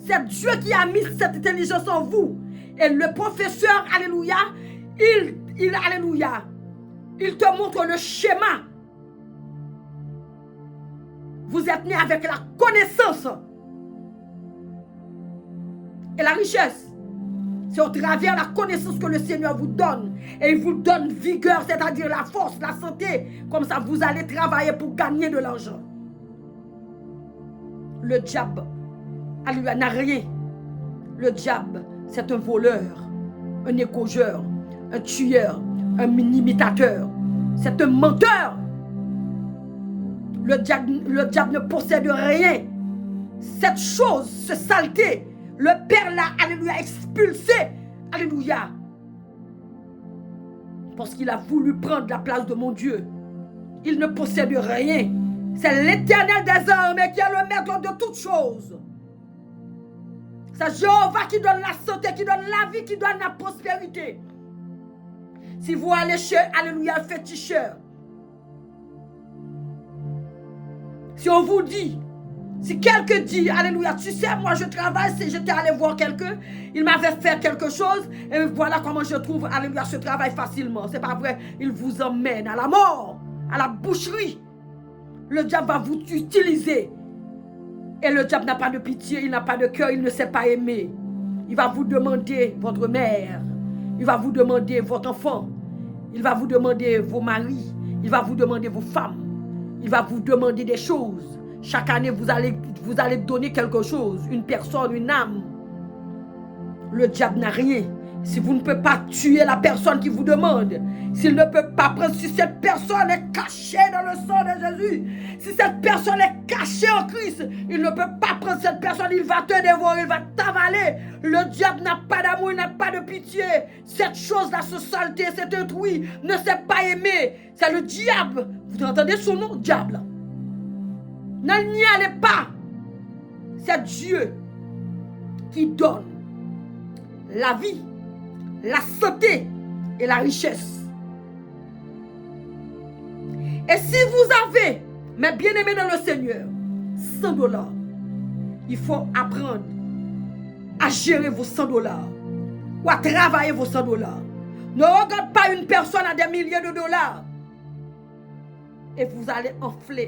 C'est Dieu qui a mis cette intelligence en vous. Et le professeur, alléluia, il alléluia, Il te montre le schéma. Vous êtes né avec la connaissance. Et la richesse, c'est au travers de la connaissance que le Seigneur vous donne. Et il vous donne vigueur, c'est-à-dire la force, la santé. Comme ça, vous allez travailler pour gagner de l'argent. Le diable, alléluia, n'a rien. Le diable, c'est un voleur, un écogeur, un tueur, un imitateur. C'est un menteur. Le diable ne possède rien. Cette chose, ce saleté, le Père l'a, alléluia, expulsé. Alléluia. Parce qu'il a voulu prendre la place de mon Dieu. Il ne possède rien. C'est l'Éternel des armées qui est le maître de toutes choses. C'est Jéhovah qui donne la santé, qui donne la vie, qui donne la prospérité. Si vous allez chez, alléluia, féticheur, si on vous dit, si quelqu'un dit, alléluia, tu sais, moi je travaille, si j'étais allé voir quelqu'un, il m'avait fait quelque chose, et voilà comment je trouve, alléluia, ce travail facilement. C'est pas vrai, il vous emmène à la mort, à la boucherie. Le diable va vous utiliser. Et le diable n'a pas de pitié, il n'a pas de cœur, il ne sait pas aimer. Il va vous demander votre mère, il va vous demander votre enfant, il va vous demander vos maris, il va vous demander vos femmes, il va vous demander des choses. Chaque année, vous allez donner quelque chose, une personne, une âme. Le diable n'a rien. Si vous ne pouvez pas tuer la personne qui vous demande, s'il ne peut pas prendre, si cette personne est cachée dans le sang de Jésus, si cette personne est cachée en Christ, il ne peut pas prendre cette personne, il va te dévorer, il va t'avaler. Le diable n'a pas d'amour, il n'a pas de pitié. Cette chose-là, ce saleté, cet intrus, ne sait pas aimer. C'est le diable. Vous entendez son nom, diable? N'y allez pas. C'est Dieu qui donne la vie, la santé et la richesse. Et si vous avez, mes bien-aimés dans le Seigneur, 100 $, il faut apprendre à gérer vos 100 $ ou à travailler vos 100 $. Ne regarde pas une personne à des milliers de dollars et vous allez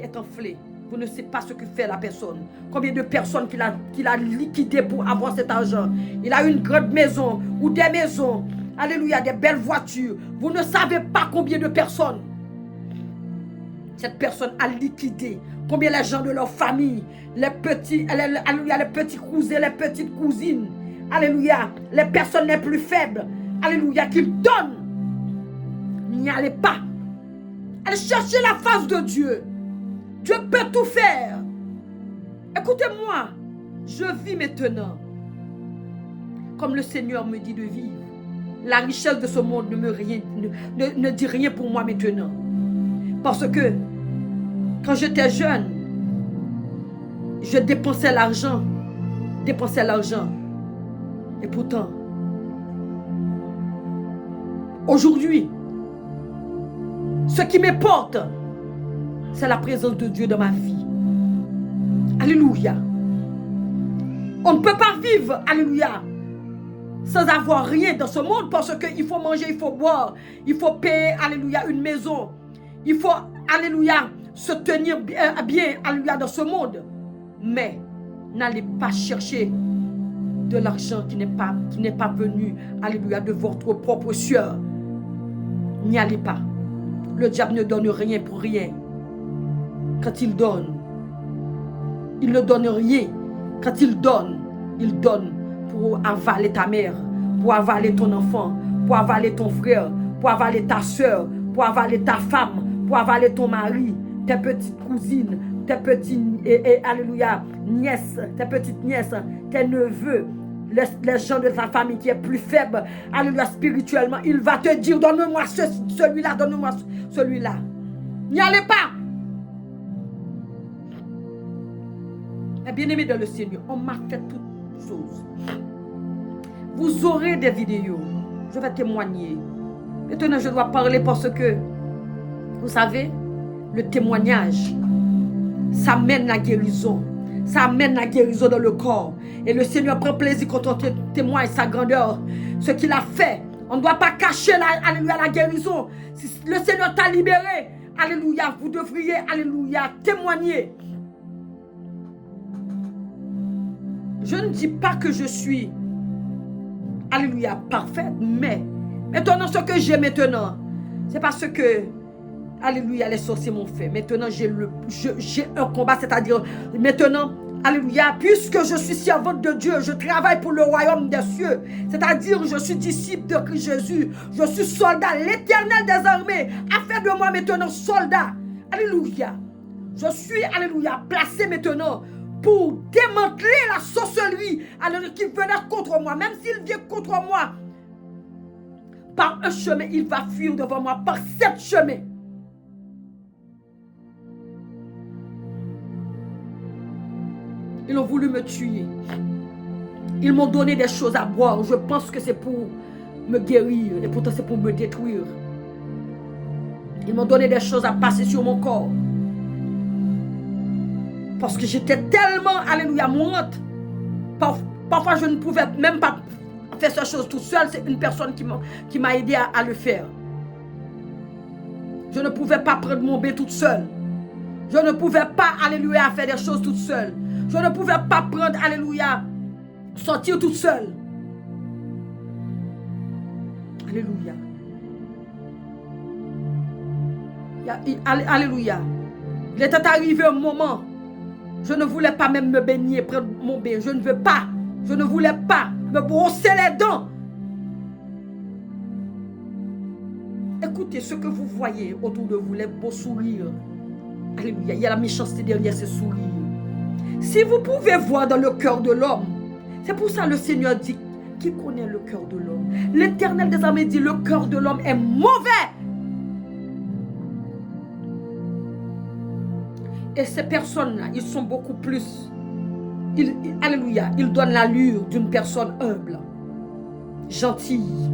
être enflé. Vous ne savez pas ce que fait la personne. Combien de personnes qu'il a liquidé pour avoir cet argent. Il a une grande maison ou des maisons. Alléluia, des belles voitures. Vous ne savez pas combien de personnes cette personne a liquidé. Combien les gens de leur famille, les petits, alléluia, les petits cousins, les petites cousines. Alléluia, les personnes les plus faibles. Alléluia, qu'ils donnent. N'y allez pas. Allez chercher la face de Dieu. Dieu peut tout faire. Écoutez-moi, je vis maintenant comme le Seigneur me dit de vivre. La richesse de ce monde ne dit rien pour moi maintenant. Parce que quand j'étais jeune, je dépensais l'argent. Et pourtant, aujourd'hui, ce qui m'importe, c'est la présence de Dieu dans ma vie. Alléluia. On ne peut pas vivre, alléluia, sans avoir rien dans ce monde parce qu'il faut manger, il faut boire, il faut payer, alléluia, une maison. Il faut, alléluia, se tenir bien, alléluia, dans ce monde. Mais n'allez pas chercher de l'argent qui n'est pas venu, alléluia, de votre propre sueur. N'y allez pas. Le diable ne donne rien pour rien. Quand il donne, il ne donne rien. Quand il donne pour avaler ta mère, pour avaler ton enfant, pour avaler ton frère, pour avaler ta soeur, pour avaler ta femme, pour avaler ton mari, tes petites cousines, tes petites, alléluia, nièces, tes petites nièces, tes neveux, les gens de ta famille qui est plus faible, alléluia, spirituellement. Il va te dire, donne-moi celui-là, donne-moi celui-là. N'y allez pas. Bien-aimé dans le Seigneur, on m'a fait toutes choses. Vous aurez des vidéos. Je vais témoigner. Maintenant, je dois parler parce que, vous savez, le témoignage, ça mène la guérison. Ça amène la guérison dans le corps. Et le Seigneur prend plaisir quand on témoigne sa grandeur. Ce qu'il a fait On ne doit pas cacher alléluia, la guérison. Si le Seigneur t'a libéré, alléluia, vous devriez, alléluia, témoigner. Je ne dis pas que je suis, alléluia, parfaite, mais maintenant, ce que j'ai maintenant, c'est parce que, alléluia, les sorciers m'ont fait. Maintenant, j'ai un combat, c'est-à-dire, maintenant, alléluia, puisque je suis servante de Dieu, je travaille pour le royaume des cieux, c'est-à-dire, je suis disciple de Christ Jésus, je suis soldat, l'Éternel des armées a fait de moi maintenant soldat. Alléluia. Je suis, alléluia, placé maintenant pour démanteler la sorcellerie qui venait contre moi. Même s'il vient contre moi par un chemin, il va fuir devant moi par 7 chemins. Ils ont voulu me tuer. Ils m'ont donné des choses à boire. Je pense que c'est pour me guérir. Et pourtant c'est pour me détruire. Ils m'ont donné des choses à passer sur mon corps. Parce que j'étais tellement, alléluia, mourante. Parfois je ne pouvais même pas faire ces choses toute seule. C'est une personne qui m'a aidé à le faire. Je ne pouvais pas prendre mon bain toute seule. Je ne pouvais pas, alléluia, faire des choses toute seule. Je ne pouvais pas prendre, alléluia, sortir toute seule. Alléluia. Alléluia. Il était arrivé un moment, je ne voulais pas même me baigner, prendre mon bain. Je ne veux pas. Je ne voulais pas me brosser les dents. Écoutez ce que vous voyez autour de vous, les beaux sourires. Alléluia. Il y a la méchanceté derrière ces sourires. Si vous pouvez voir dans le cœur de l'homme, c'est pour ça le Seigneur dit, qui connaît le cœur de l'homme? L'Éternel des armées dit, le cœur de l'homme est mauvais. Et ces personnes-là, ils sont beaucoup plus, alléluia, ils donnent l'allure d'une personne humble, gentille,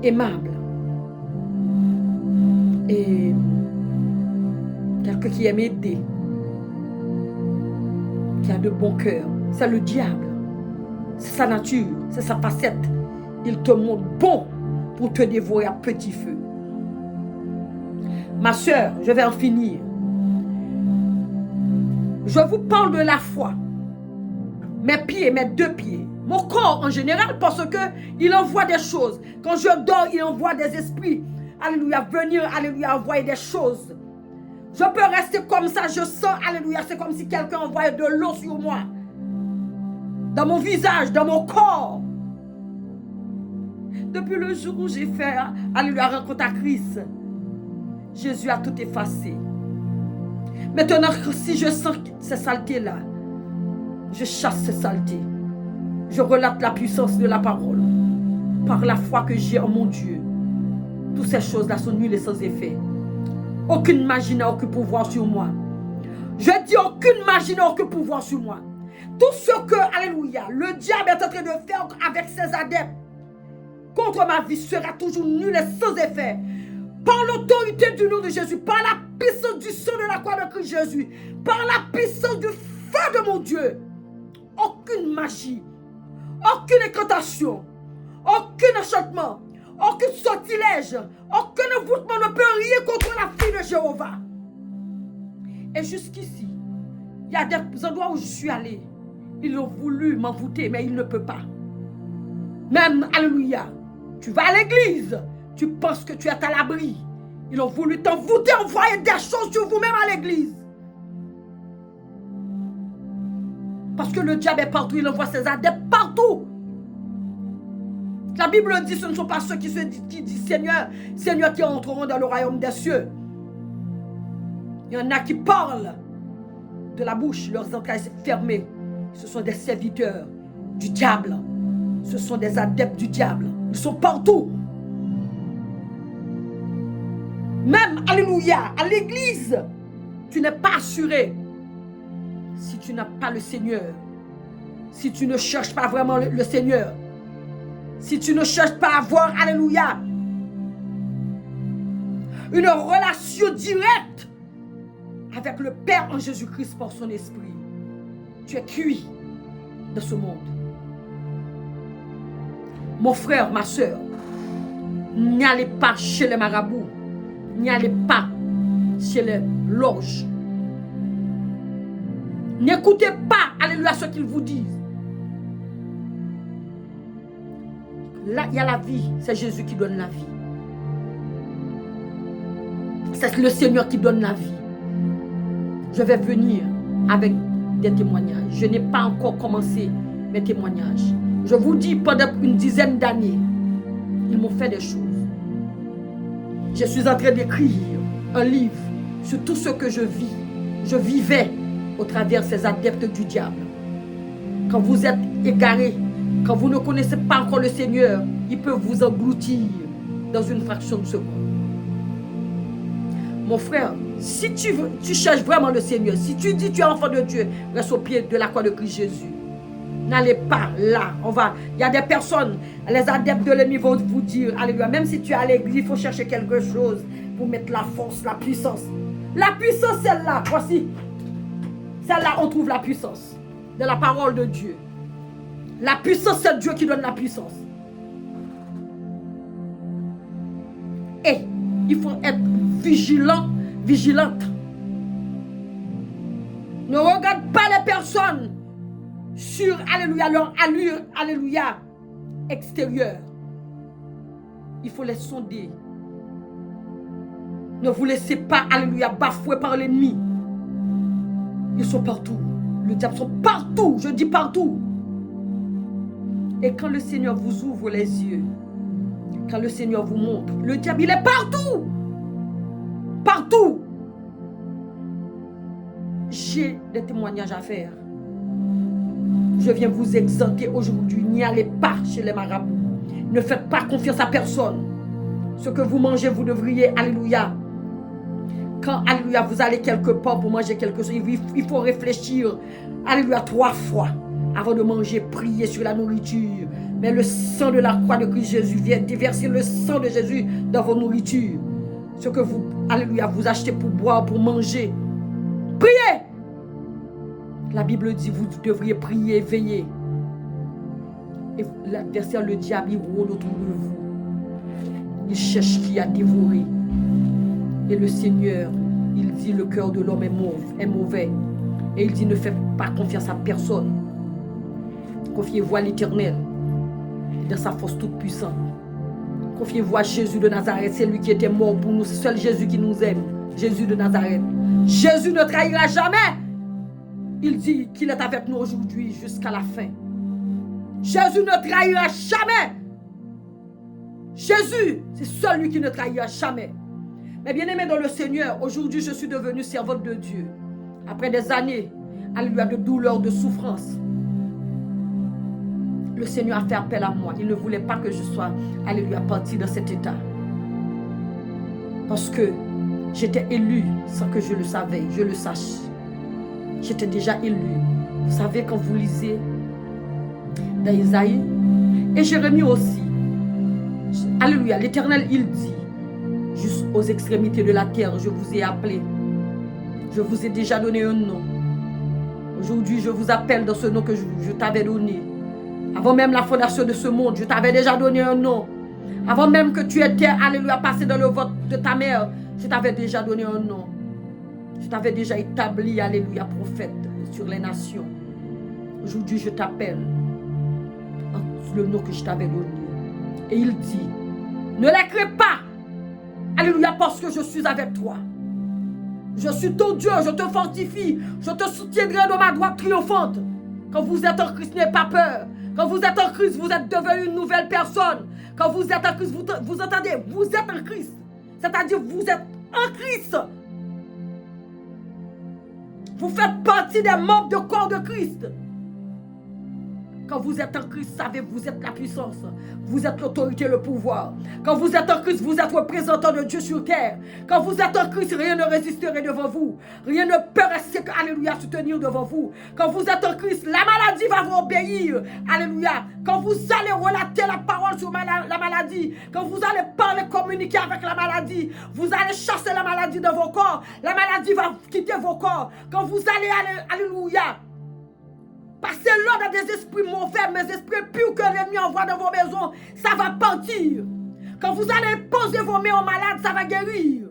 aimable. Et quelqu'un qui aime aider, qui a de bon cœur. C'est le diable. C'est sa nature, c'est sa facette. Il te montre bon pour te dévorer à petit feu. Ma soeur, je vais en finir. Je vous parle de la foi. Mes pieds, mes 2 pieds. Mon corps en général, parce que il envoie des choses. Quand je dors, il envoie des esprits. Alléluia, venir, alléluia, envoyer des choses. Je peux rester comme ça, je sens, alléluia, c'est comme si quelqu'un envoyait de l'eau sur moi. Dans mon visage, dans mon corps. Depuis le jour où j'ai fait, alléluia, rencontre à Christ, Jésus a tout effacé. Maintenant, si je sens ces saletés-là, je chasse ces saletés. Je relate la puissance de la parole. Par la foi que j'ai en mon Dieu. Toutes ces choses-là sont nulles et sans effet. Aucune magie n'a aucun pouvoir sur moi. Je dis aucune magie n'a aucun pouvoir sur moi. Tout ce que, alléluia, le diable est en train de faire avec ses adeptes contre ma vie sera toujours nul et sans effet. Par l'autorité du nom de Jésus, par la puissance du sang de la croix de Christ Jésus, par la puissance du feu de mon Dieu, aucune magie, aucune incantation, aucun enchantement, aucun sortilège, aucun envoûtement ne peut rien contre la fille de Jéhovah. Et jusqu'ici, il y a des endroits où je suis allée. Ils ont voulu m'envoûter, mais ils ne peuvent pas. Même, alléluia, tu vas à l'église, tu penses que tu es à l'abri. Ils ont voulu t'envoûter, envoyer des choses sur vous-même à l'église. Parce que le diable est partout, il envoie ses adeptes partout. La Bible dit, ce ne sont pas ceux qui disent Seigneur, Seigneur qui entreront dans le royaume des cieux. Il y en a qui parlent de la bouche, leurs entrailles fermées. Ce sont des serviteurs du diable. Ce sont des adeptes du diable. Ils sont partout. Même, alléluia, à l'église, tu n'es pas assuré si tu n'as pas le Seigneur. Si tu ne cherches pas vraiment le Seigneur. Si tu ne cherches pas à avoir, alléluia, une relation directe avec le Père en Jésus-Christ par son esprit, tu es cuit de ce monde. Mon frère, ma soeur, N'allez pas chez les marabouts. N'allez pas chez les loges. N'écoutez pas, alléluia, ce qu'ils vous disent. Là, il y a la vie. C'est Jésus qui donne la vie. C'est le Seigneur qui donne la vie. Je vais venir avec des témoignages. Je n'ai pas encore commencé mes témoignages. Je vous dis, pendant une dizaine d'années, ils m'ont fait des choses. Je suis en train d'écrire un livre sur tout ce que je vis. Je vivais au travers ces adeptes du diable. Quand vous êtes égarés, quand vous ne connaissez pas encore le Seigneur, il peut vous engloutir dans une fraction de seconde. Mon frère, si tu cherches vraiment le Seigneur, si tu dis tu es enfant de Dieu, reste au pied de la croix de Christ Jésus. N'allez pas là. Il y a des personnes, les adeptes de l'ennemi vont vous dire, alléluia, même si tu es à l'église, il faut chercher quelque chose pour mettre la force, la puissance. La puissance, celle-là, voici. Celle-là, on trouve la puissance de la parole de Dieu. La puissance, c'est Dieu qui donne la puissance. Et il faut être vigilant, vigilante. Ne regarde pas les personnes sur, alléluia, leur allure, alléluia, extérieure. Il faut les sonder. Ne vous laissez pas, alléluia, bafouer par l'ennemi. Ils sont partout. Le diable sont partout, je dis partout. Et quand le Seigneur vous ouvre les yeux, quand le Seigneur vous montre, le diable, il est partout. Partout. J'ai des témoignages à faire. Je viens vous exhorter aujourd'hui. N'y allez pas chez les marabouts. Ne faites pas confiance à personne. Ce que vous mangez, vous devriez, alléluia. Quand, alléluia, vous allez quelque part pour manger quelque chose, il faut réfléchir, alléluia, 3 fois avant de manger, prier sur la nourriture. Mais le sang de la croix de Christ Jésus vient déverser le sang de Jésus dans vos nourritures. Ce que vous, alléluia, vous achetez pour boire, pour manger. Priez! La Bible dit, vous devriez prier, veiller. Et l'adversaire, le diable, il rôde autour de vous. Il cherche qui a dévoré. Et le Seigneur, il dit, le cœur de l'homme est mauvais. Et il dit, ne faites pas confiance à personne. Confiez-vous à l'Éternel, dans sa force toute puissante. Confiez-vous à Jésus de Nazareth, c'est lui qui était mort pour nous. C'est seul Jésus qui nous aime. Jésus de Nazareth. Jésus ne trahira jamais. Il dit qu'il est avec nous aujourd'hui jusqu'à la fin. Jésus ne trahira jamais. Jésus, c'est celui qui ne trahira jamais. Mais bien aimé dans le Seigneur, aujourd'hui je suis devenue servante de Dieu. Après des années, alléluia, de douleur, de souffrance. Le Seigneur a fait appel à moi. Il ne voulait pas que je sois, alléluia, partie dans cet état. Parce que j'étais élue sans que je le savais, je le sache. J'étais déjà élue. Vous savez, quand vous lisez dans Isaïe, et Jérémie aussi, alléluia, l'Éternel, il dit, jusqu'aux extrémités de la terre, je vous ai appelé. Je vous ai déjà donné un nom. Aujourd'hui, je vous appelle dans ce nom que je t'avais donné. Avant même la fondation de ce monde, je t'avais déjà donné un nom. Avant même que tu étais, alléluia, passé dans le ventre de ta mère, je t'avais déjà donné un nom. Je t'avais déjà établi, alléluia, prophète sur les nations. Aujourd'hui, je t'appelle en le nom que je t'avais donné. Et il dit, ne les crée pas, alléluia, parce que je suis avec toi. Je suis ton Dieu, je te fortifie, je te soutiendrai de ma droite triomphante. Quand vous êtes en Christ, n'ayez pas peur. Quand vous êtes en Christ, vous êtes devenu une nouvelle personne. Quand vous êtes en Christ, vous entendez, vous êtes en Christ. C'est-à-dire, vous êtes en Christ. Vous faites partie des membres du corps de Christ. Quand vous êtes en Christ, savez, vous êtes la puissance. Vous êtes l'autorité, le pouvoir. Quand vous êtes en Christ, vous êtes représentant de Dieu sur terre. Quand vous êtes en Christ, rien ne résisterait devant vous. Rien ne peut rester, alléluia, se tenir devant vous. Quand vous êtes en Christ, la maladie va vous obéir. Alléluia. Quand vous allez relater la parole sur la maladie, quand vous allez parler, communiquer avec la maladie, vous allez chasser la maladie dans vos corps. La maladie va quitter vos corps. Quand vous allez, alléluia, passez l'ordre à des esprits mauvais, mais esprits purs que l'ennemi envoie dans vos maisons, ça va partir. Quand vous allez poser vos mains aux malades, ça va guérir.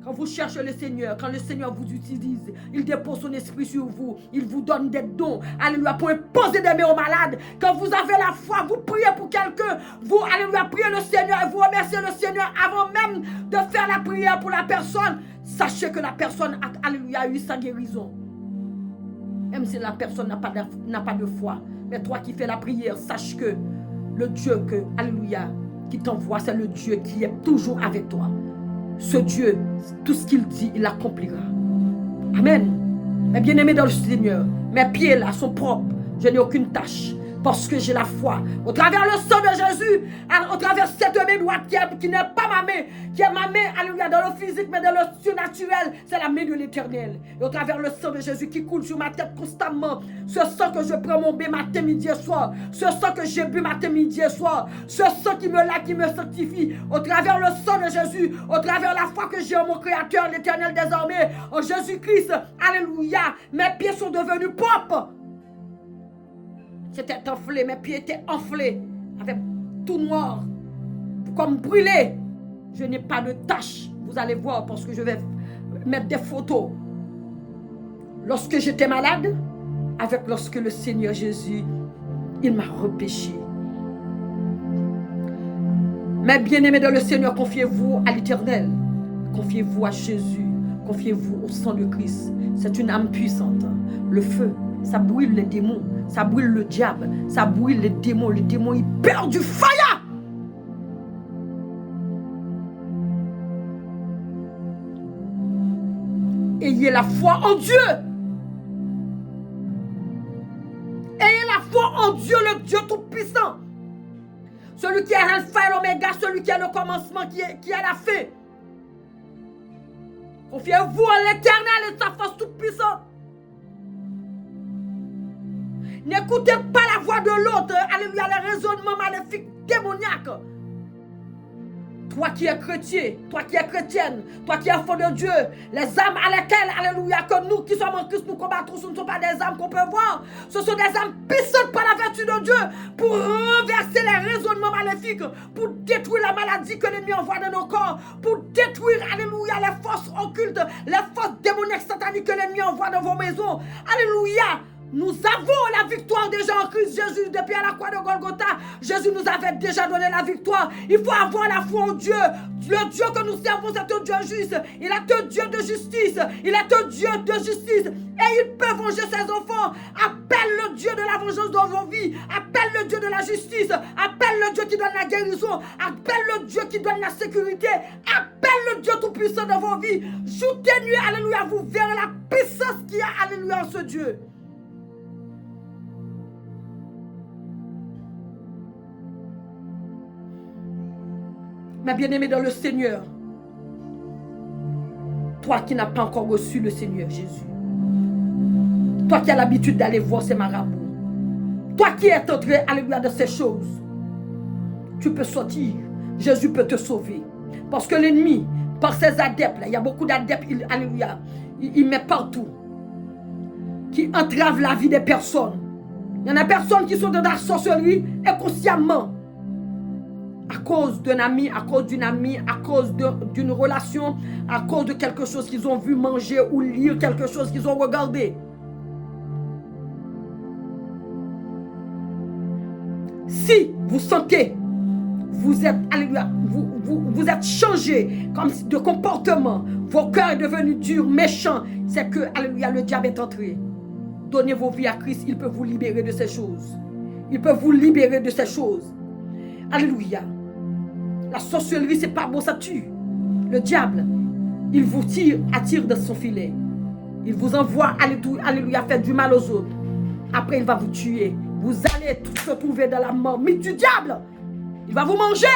Quand vous cherchez le Seigneur, quand le Seigneur vous utilise, il dépose son esprit sur vous, il vous donne des dons, alléluia, pour imposer des mains aux malades. Quand vous avez la foi, vous priez pour quelqu'un, vous, alléluia, priez le Seigneur et vous remerciez le Seigneur avant même de faire la prière pour la personne. Sachez que la personne, alléluia, a eu sa guérison. Même si la personne n'a pas de foi. Mais toi qui fais la prière, sache que le Dieu alléluia, qui t'envoie, c'est le Dieu qui est toujours avec toi. Ce Dieu, tout ce qu'il dit, il l'accomplira. Amen. Mes bien-aimés dans le Seigneur, mes pieds là sont propres. Je n'ai aucune tache. Parce que j'ai la foi. Au travers le sang de Jésus, au travers cette main droite qui n'est pas ma main, qui est ma main, alléluia, dans le physique, mais dans le surnaturel, c'est la main de l'Éternel. Et au travers le sang de Jésus qui coule sur ma tête constamment, ce sang que je prends mon bain matin, midi et soir, ce sang que j'ai bu matin, midi et soir, ce sang qui me lave, qui me sanctifie, au travers le sang de Jésus, au travers la foi que j'ai en mon Créateur, l'Éternel désormais, en Jésus-Christ, alléluia, mes pieds sont devenus propres. J'étais enflé, mes pieds étaient enflés, avec tout noir, comme brûlé. Je n'ai pas de tache. Vous allez voir parce que je vais mettre des photos. Lorsque j'étais malade, lorsque le Seigneur Jésus, il m'a repêché. Mes bien-aimés dans le Seigneur, confiez-vous à l'Éternel. Confiez-vous à Jésus. Confiez-vous au sang de Christ. C'est une âme puissante. Le feu, ça brûle les démons. Ça brûle le diable. Ça brûle les démons. Les démons, ils perdent du fire. Ayez la foi en Dieu. Ayez la foi en Dieu, le Dieu Tout-Puissant. Celui qui est Alpha et l'Oméga, celui qui est le commencement, qui est la fin. Confiez-vous en l'Éternel et sa force toute-puissante. N'écoutez pas la voix de l'autre. Alléluia, les raisonnements maléfiques, démoniaques. Toi qui es chrétien, toi qui es chrétienne, toi qui es enfant de Dieu, les âmes à lesquelles, alléluia, que nous qui sommes en Christ, nous combattons, ce ne sont pas des âmes qu'on peut voir. Ce sont des âmes puissantes par la vertu de Dieu pour renverser les raisonnements maléfiques, pour détruire la maladie que l'ennemi envoie dans nos corps, pour détruire, alléluia, les forces occultes, les forces démoniaques sataniques que l'ennemi envoie dans vos maisons. Alléluia. Nous avons la victoire déjà en Christ Jésus depuis à la croix de Golgotha. Jésus nous avait déjà donné la victoire. Il faut avoir la foi en Dieu. Le Dieu que nous servons, c'est un Dieu juste. Il est un Dieu de justice. Il est un Dieu de justice. Et il peut venger ses enfants. Appelle le Dieu de la vengeance dans vos vies. Appelle le Dieu de la justice. Appelle le Dieu qui donne la guérison. Appelle le Dieu qui donne la sécurité. Appelle le Dieu tout-puissant dans vos vies. Jour et nuit, alléluia, vous verrez la puissance qu'il y a, alléluia, en ce Dieu. Mais bien-aimé dans le Seigneur, toi qui n'as pas encore reçu le Seigneur Jésus, toi qui as l'habitude d'aller voir ces marabouts, toi qui es entré, alléluia, de ces choses, tu peux sortir. Jésus peut te sauver. Parce que l'ennemi, par ses adeptes, là, il y a beaucoup d'adeptes, alléluia, il met partout, qui entravent la vie des personnes. Il y en a personnes qui sont dans la sorcellerie inconsciemment. À cause d'un ami, à cause d'une amie, à cause d'une relation, à cause de quelque chose qu'ils ont vu manger ou lire, quelque chose qu'ils ont regardé. Si vous sentez, vous êtes, alléluia, vous êtes changé comme de comportement, vos cœurs sont devenus durs, méchants, c'est que, alléluia, le diable est entré. Donnez vos vies à Christ, il peut vous libérer de ces choses. Il peut vous libérer de ces choses. Alléluia. La sorcellerie, c'est pas bon, ça tue. Le diable, il vous attire dans son filet. Il vous envoie, alléluia, faire du mal aux autres. Après, il va vous tuer. Vous allez se trouver dans la mort. Mais du diable, il va vous manger.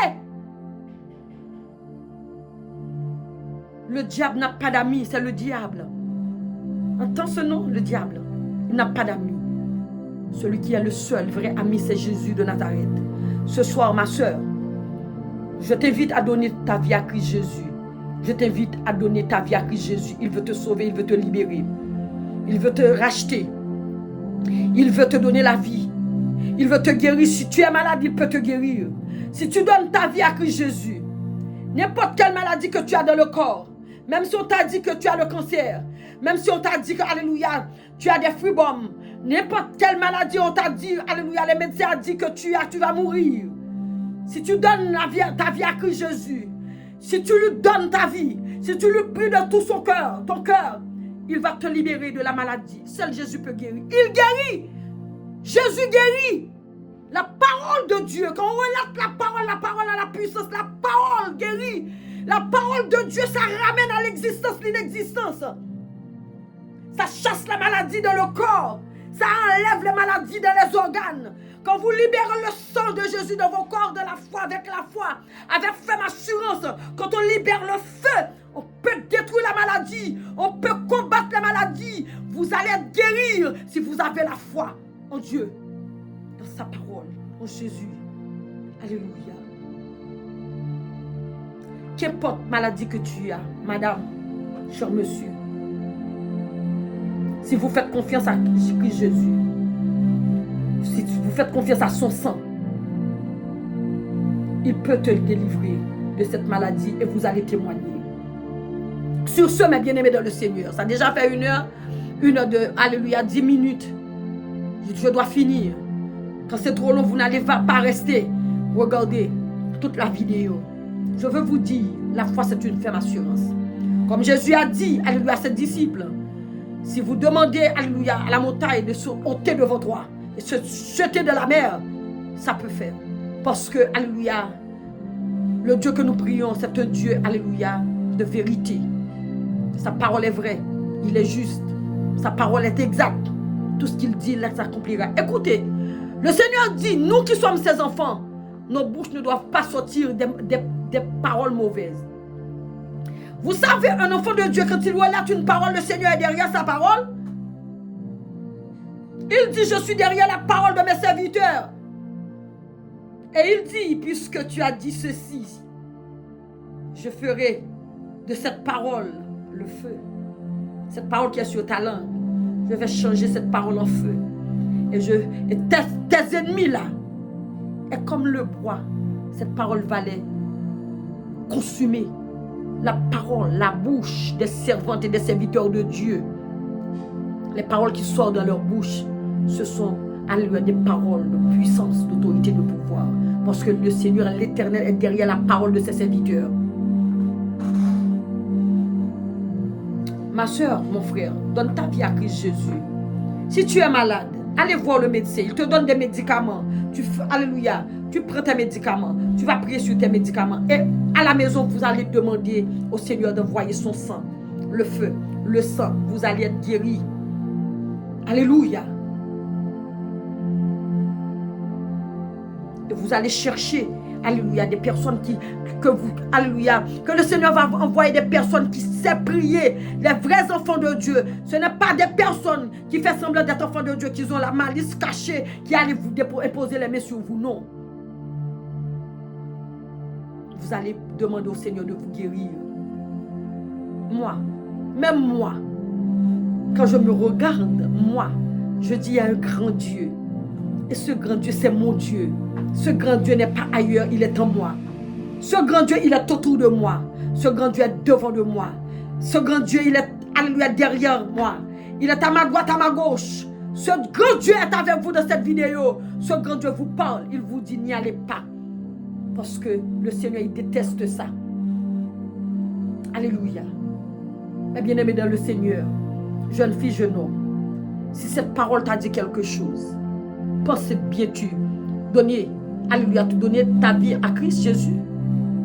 Le diable n'a pas d'amis, c'est le diable. Entends ce nom, le diable. Il n'a pas d'amis. Celui qui est le seul vrai ami, c'est Jésus de Nazareth. Ce soir, ma soeur, je t'invite à donner ta vie à Christ Jésus. Je t'invite à donner ta vie à Christ Jésus. Il veut te sauver, il veut te libérer. Il veut te racheter. Il veut te donner la vie. Il veut te guérir. Si tu es malade, il peut te guérir. Si tu donnes ta vie à Christ Jésus, n'importe quelle maladie que tu as dans le corps, même si on t'a dit que tu as le cancer, même si on t'a dit que, alléluia, tu as des fibromes, n'importe quelle maladie on t'a dit, alléluia, les médecins ont dit que tu vas mourir. Si tu donnes ta vie à Christ Jésus, si tu lui donnes ta vie, si tu lui pries de tout ton cœur, il va te libérer de la maladie. Seul Jésus peut guérir. Il guérit. Jésus guérit. La parole de Dieu, quand on relate la parole a la puissance, la parole guérit. La parole de Dieu, ça ramène à l'existence l'inexistence. Ça chasse la maladie dans le corps. Ça enlève les maladies dans les organes. Quand vous libérez le sang de Jésus dans vos corps de la foi, avec ferme assurance, quand on libère le feu, on peut détruire la maladie, on peut combattre la maladie. Vous allez être guérir si vous avez la foi en Dieu, dans sa parole, en Jésus. Alléluia. Qu'importe maladie que tu as, madame, cher monsieur, si vous faites confiance à Christ Jésus, si vous faites confiance à son sang, il peut te délivrer de cette maladie et vous allez témoigner. Sur ce, mes bien-aimés dans le Seigneur, ça a déjà fait une heure de, alléluia, 10 minutes. Je dois finir. Quand c'est trop long, vous n'allez pas rester. Regardez toute la vidéo. Je veux vous dire, la foi c'est une ferme assurance. Comme Jésus a dit, alléluia, à ses disciples, si vous demandez, alléluia, à la montagne de se ôter de votre droit et se jeter de la mer, ça peut faire. Parce que, alléluia, le Dieu que nous prions, c'est un Dieu, alléluia, de vérité. Sa parole est vraie, il est juste, sa parole est exacte. Tout ce qu'il dit, là, s'accomplira. Écoutez, le Seigneur dit, nous qui sommes ses enfants, nos bouches ne doivent pas sortir des paroles mauvaises. Vous savez, un enfant de Dieu, quand il relate une parole, le Seigneur est derrière sa parole. Il dit, je suis derrière la parole de mes serviteurs. Et il dit, puisque tu as dit ceci, je ferai de cette parole le feu. Cette parole qui est sur ta langue, je vais changer cette parole en feu. Et tes ennemis là, est comme le bois. Cette parole va les consumer. La parole, la bouche des servantes et des serviteurs de Dieu, les paroles qui sortent de leur bouche, ce sont alléluia des paroles de puissance, d'autorité, de pouvoir. Parce que le Seigneur, l'Éternel, est derrière la parole de ses serviteurs. Ma soeur, mon frère, donne ta vie à Christ Jésus. Si tu es malade, allez voir le médecin. Il te donne des médicaments. Alléluia. Tu prends tes médicaments. Tu vas prier sur tes médicaments. Et à la maison, vous allez demander au Seigneur d'envoyer son sang. Le feu, le sang. Vous allez être guéris. Alléluia. Et vous allez chercher, alléluia, des personnes alléluia, que le Seigneur va envoyer des personnes qui savent prier, les vrais enfants de Dieu. Ce n'est pas des personnes qui font semblant d'être enfants de Dieu, qui ont la malice cachée, qui allent vous imposer les mains sur vous. Non. Vous allez demander au Seigneur de vous guérir. Moi, même moi, quand je me regarde, moi, je dis il y a un grand Dieu. Et ce grand Dieu, c'est mon Dieu. Ce grand Dieu n'est pas ailleurs, il est en moi. Ce grand Dieu, il est autour de moi. Ce grand Dieu est devant de moi. Ce grand Dieu, il est, alléluia, derrière moi. Il est à ma droite, à ma gauche. Ce grand Dieu est avec vous dans cette vidéo. Ce grand Dieu vous parle. Il vous dit, n'y allez pas. Parce que le Seigneur, il déteste ça. Alléluia. Mes bien-aimés dans le Seigneur, jeune fille, jeune homme, si cette parole t'a dit quelque chose, pense bien tu donner, alléluia, tu donner ta vie à Christ Jésus,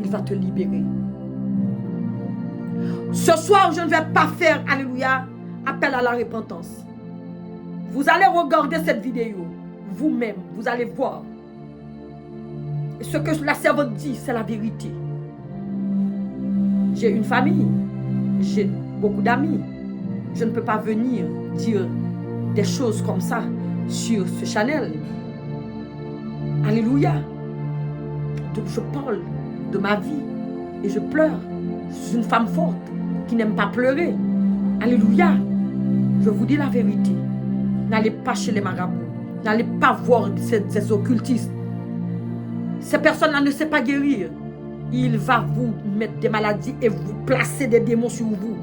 il va te libérer. Ce soir, je ne vais pas faire, alléluia, appel à la repentance. Vous allez regarder cette vidéo, vous-même, vous allez voir. Et ce que la servante dit, c'est la vérité. J'ai une famille, j'ai beaucoup d'amis. Je ne peux pas venir dire des choses comme ça sur ce channel. Alléluia. Je parle de ma vie et je pleure. Je suis une femme forte qui n'aime pas pleurer. Alléluia. Je vous dis la vérité. N'allez pas chez les marabouts. N'allez pas voir ces occultistes. Ces personnes-là ne savent pas guérir. Il va vous mettre des maladies et vous placer des démons sur vous.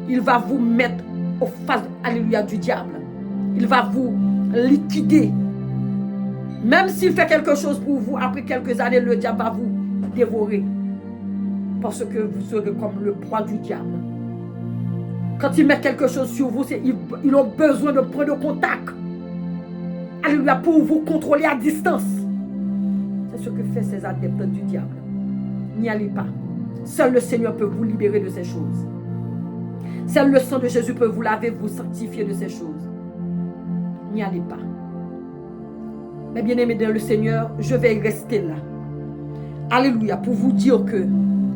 Il va vous mettre au face, alléluia, du diable. Il va vous liquider. Même s'il fait quelque chose pour vous, après quelques années, le diable va vous dévorer. Parce que vous serez comme le proie du diable. Quand ils mettent quelque chose sur vous, ils ont besoin de prendre contact. Alléluia, pour vous contrôler à distance. C'est ce que fait ces adeptes du diable. N'y allez pas. Seul le Seigneur peut vous libérer de ces choses. Seul le sang de Jésus peut vous laver, vous sanctifier de ces choses. N'y allez pas. Mais bien aimés dans le Seigneur, je vais rester là. Alléluia, pour vous dire que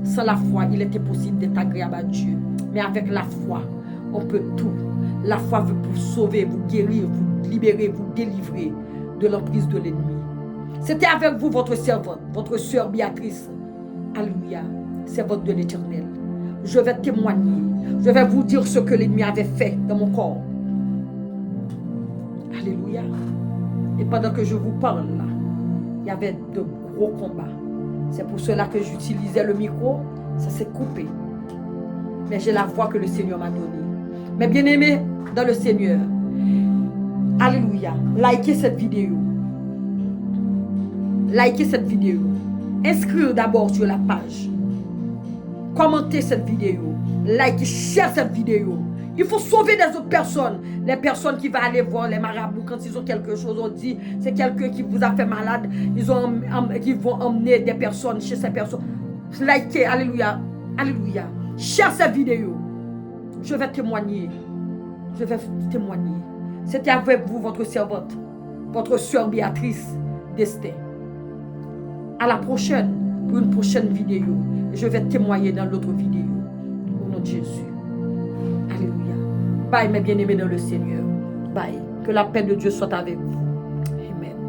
sans la foi, il était possible d'être agréable à Dieu. Mais avec la foi, on peut tout. La foi veut vous sauver, vous guérir, vous libérer, vous délivrer de l'emprise de l'ennemi. C'était avec vous, votre servante, votre sœur Béatrice. Alléluia, servante de l'Éternel. Je vais témoigner. Je vais vous dire ce que l'ennemi avait fait dans mon corps. Alléluia. Et pendant que je vous parle là, il y avait de gros combats. C'est pour cela que j'utilisais le micro. Ça s'est coupé. Mais j'ai la voix que le Seigneur m'a donnée. Mais bien aimé dans le Seigneur, alléluia, likez cette vidéo. Likez cette vidéo. Inscrivez d'abord sur la page. Commentez cette vidéo. Likez, share cette vidéo. Il faut sauver des autres personnes. Les personnes qui vont aller voir les marabouts quand ils ont quelque chose, on dit c'est quelqu'un qui vous a fait malade. Ils vont emmener des personnes chez ces personnes. Likez, alléluia, alléluia. Share cette vidéo. Je vais témoigner. Je vais témoigner. C'était avec vous, votre servante, votre soeur Béatrice d'Esther. À la prochaine, pour une prochaine vidéo. Je vais témoigner dans l'autre vidéo. Au nom de Jésus. Alléluia. Bye, mes bien-aimés dans le Seigneur. Bye. Que la paix de Dieu soit avec vous.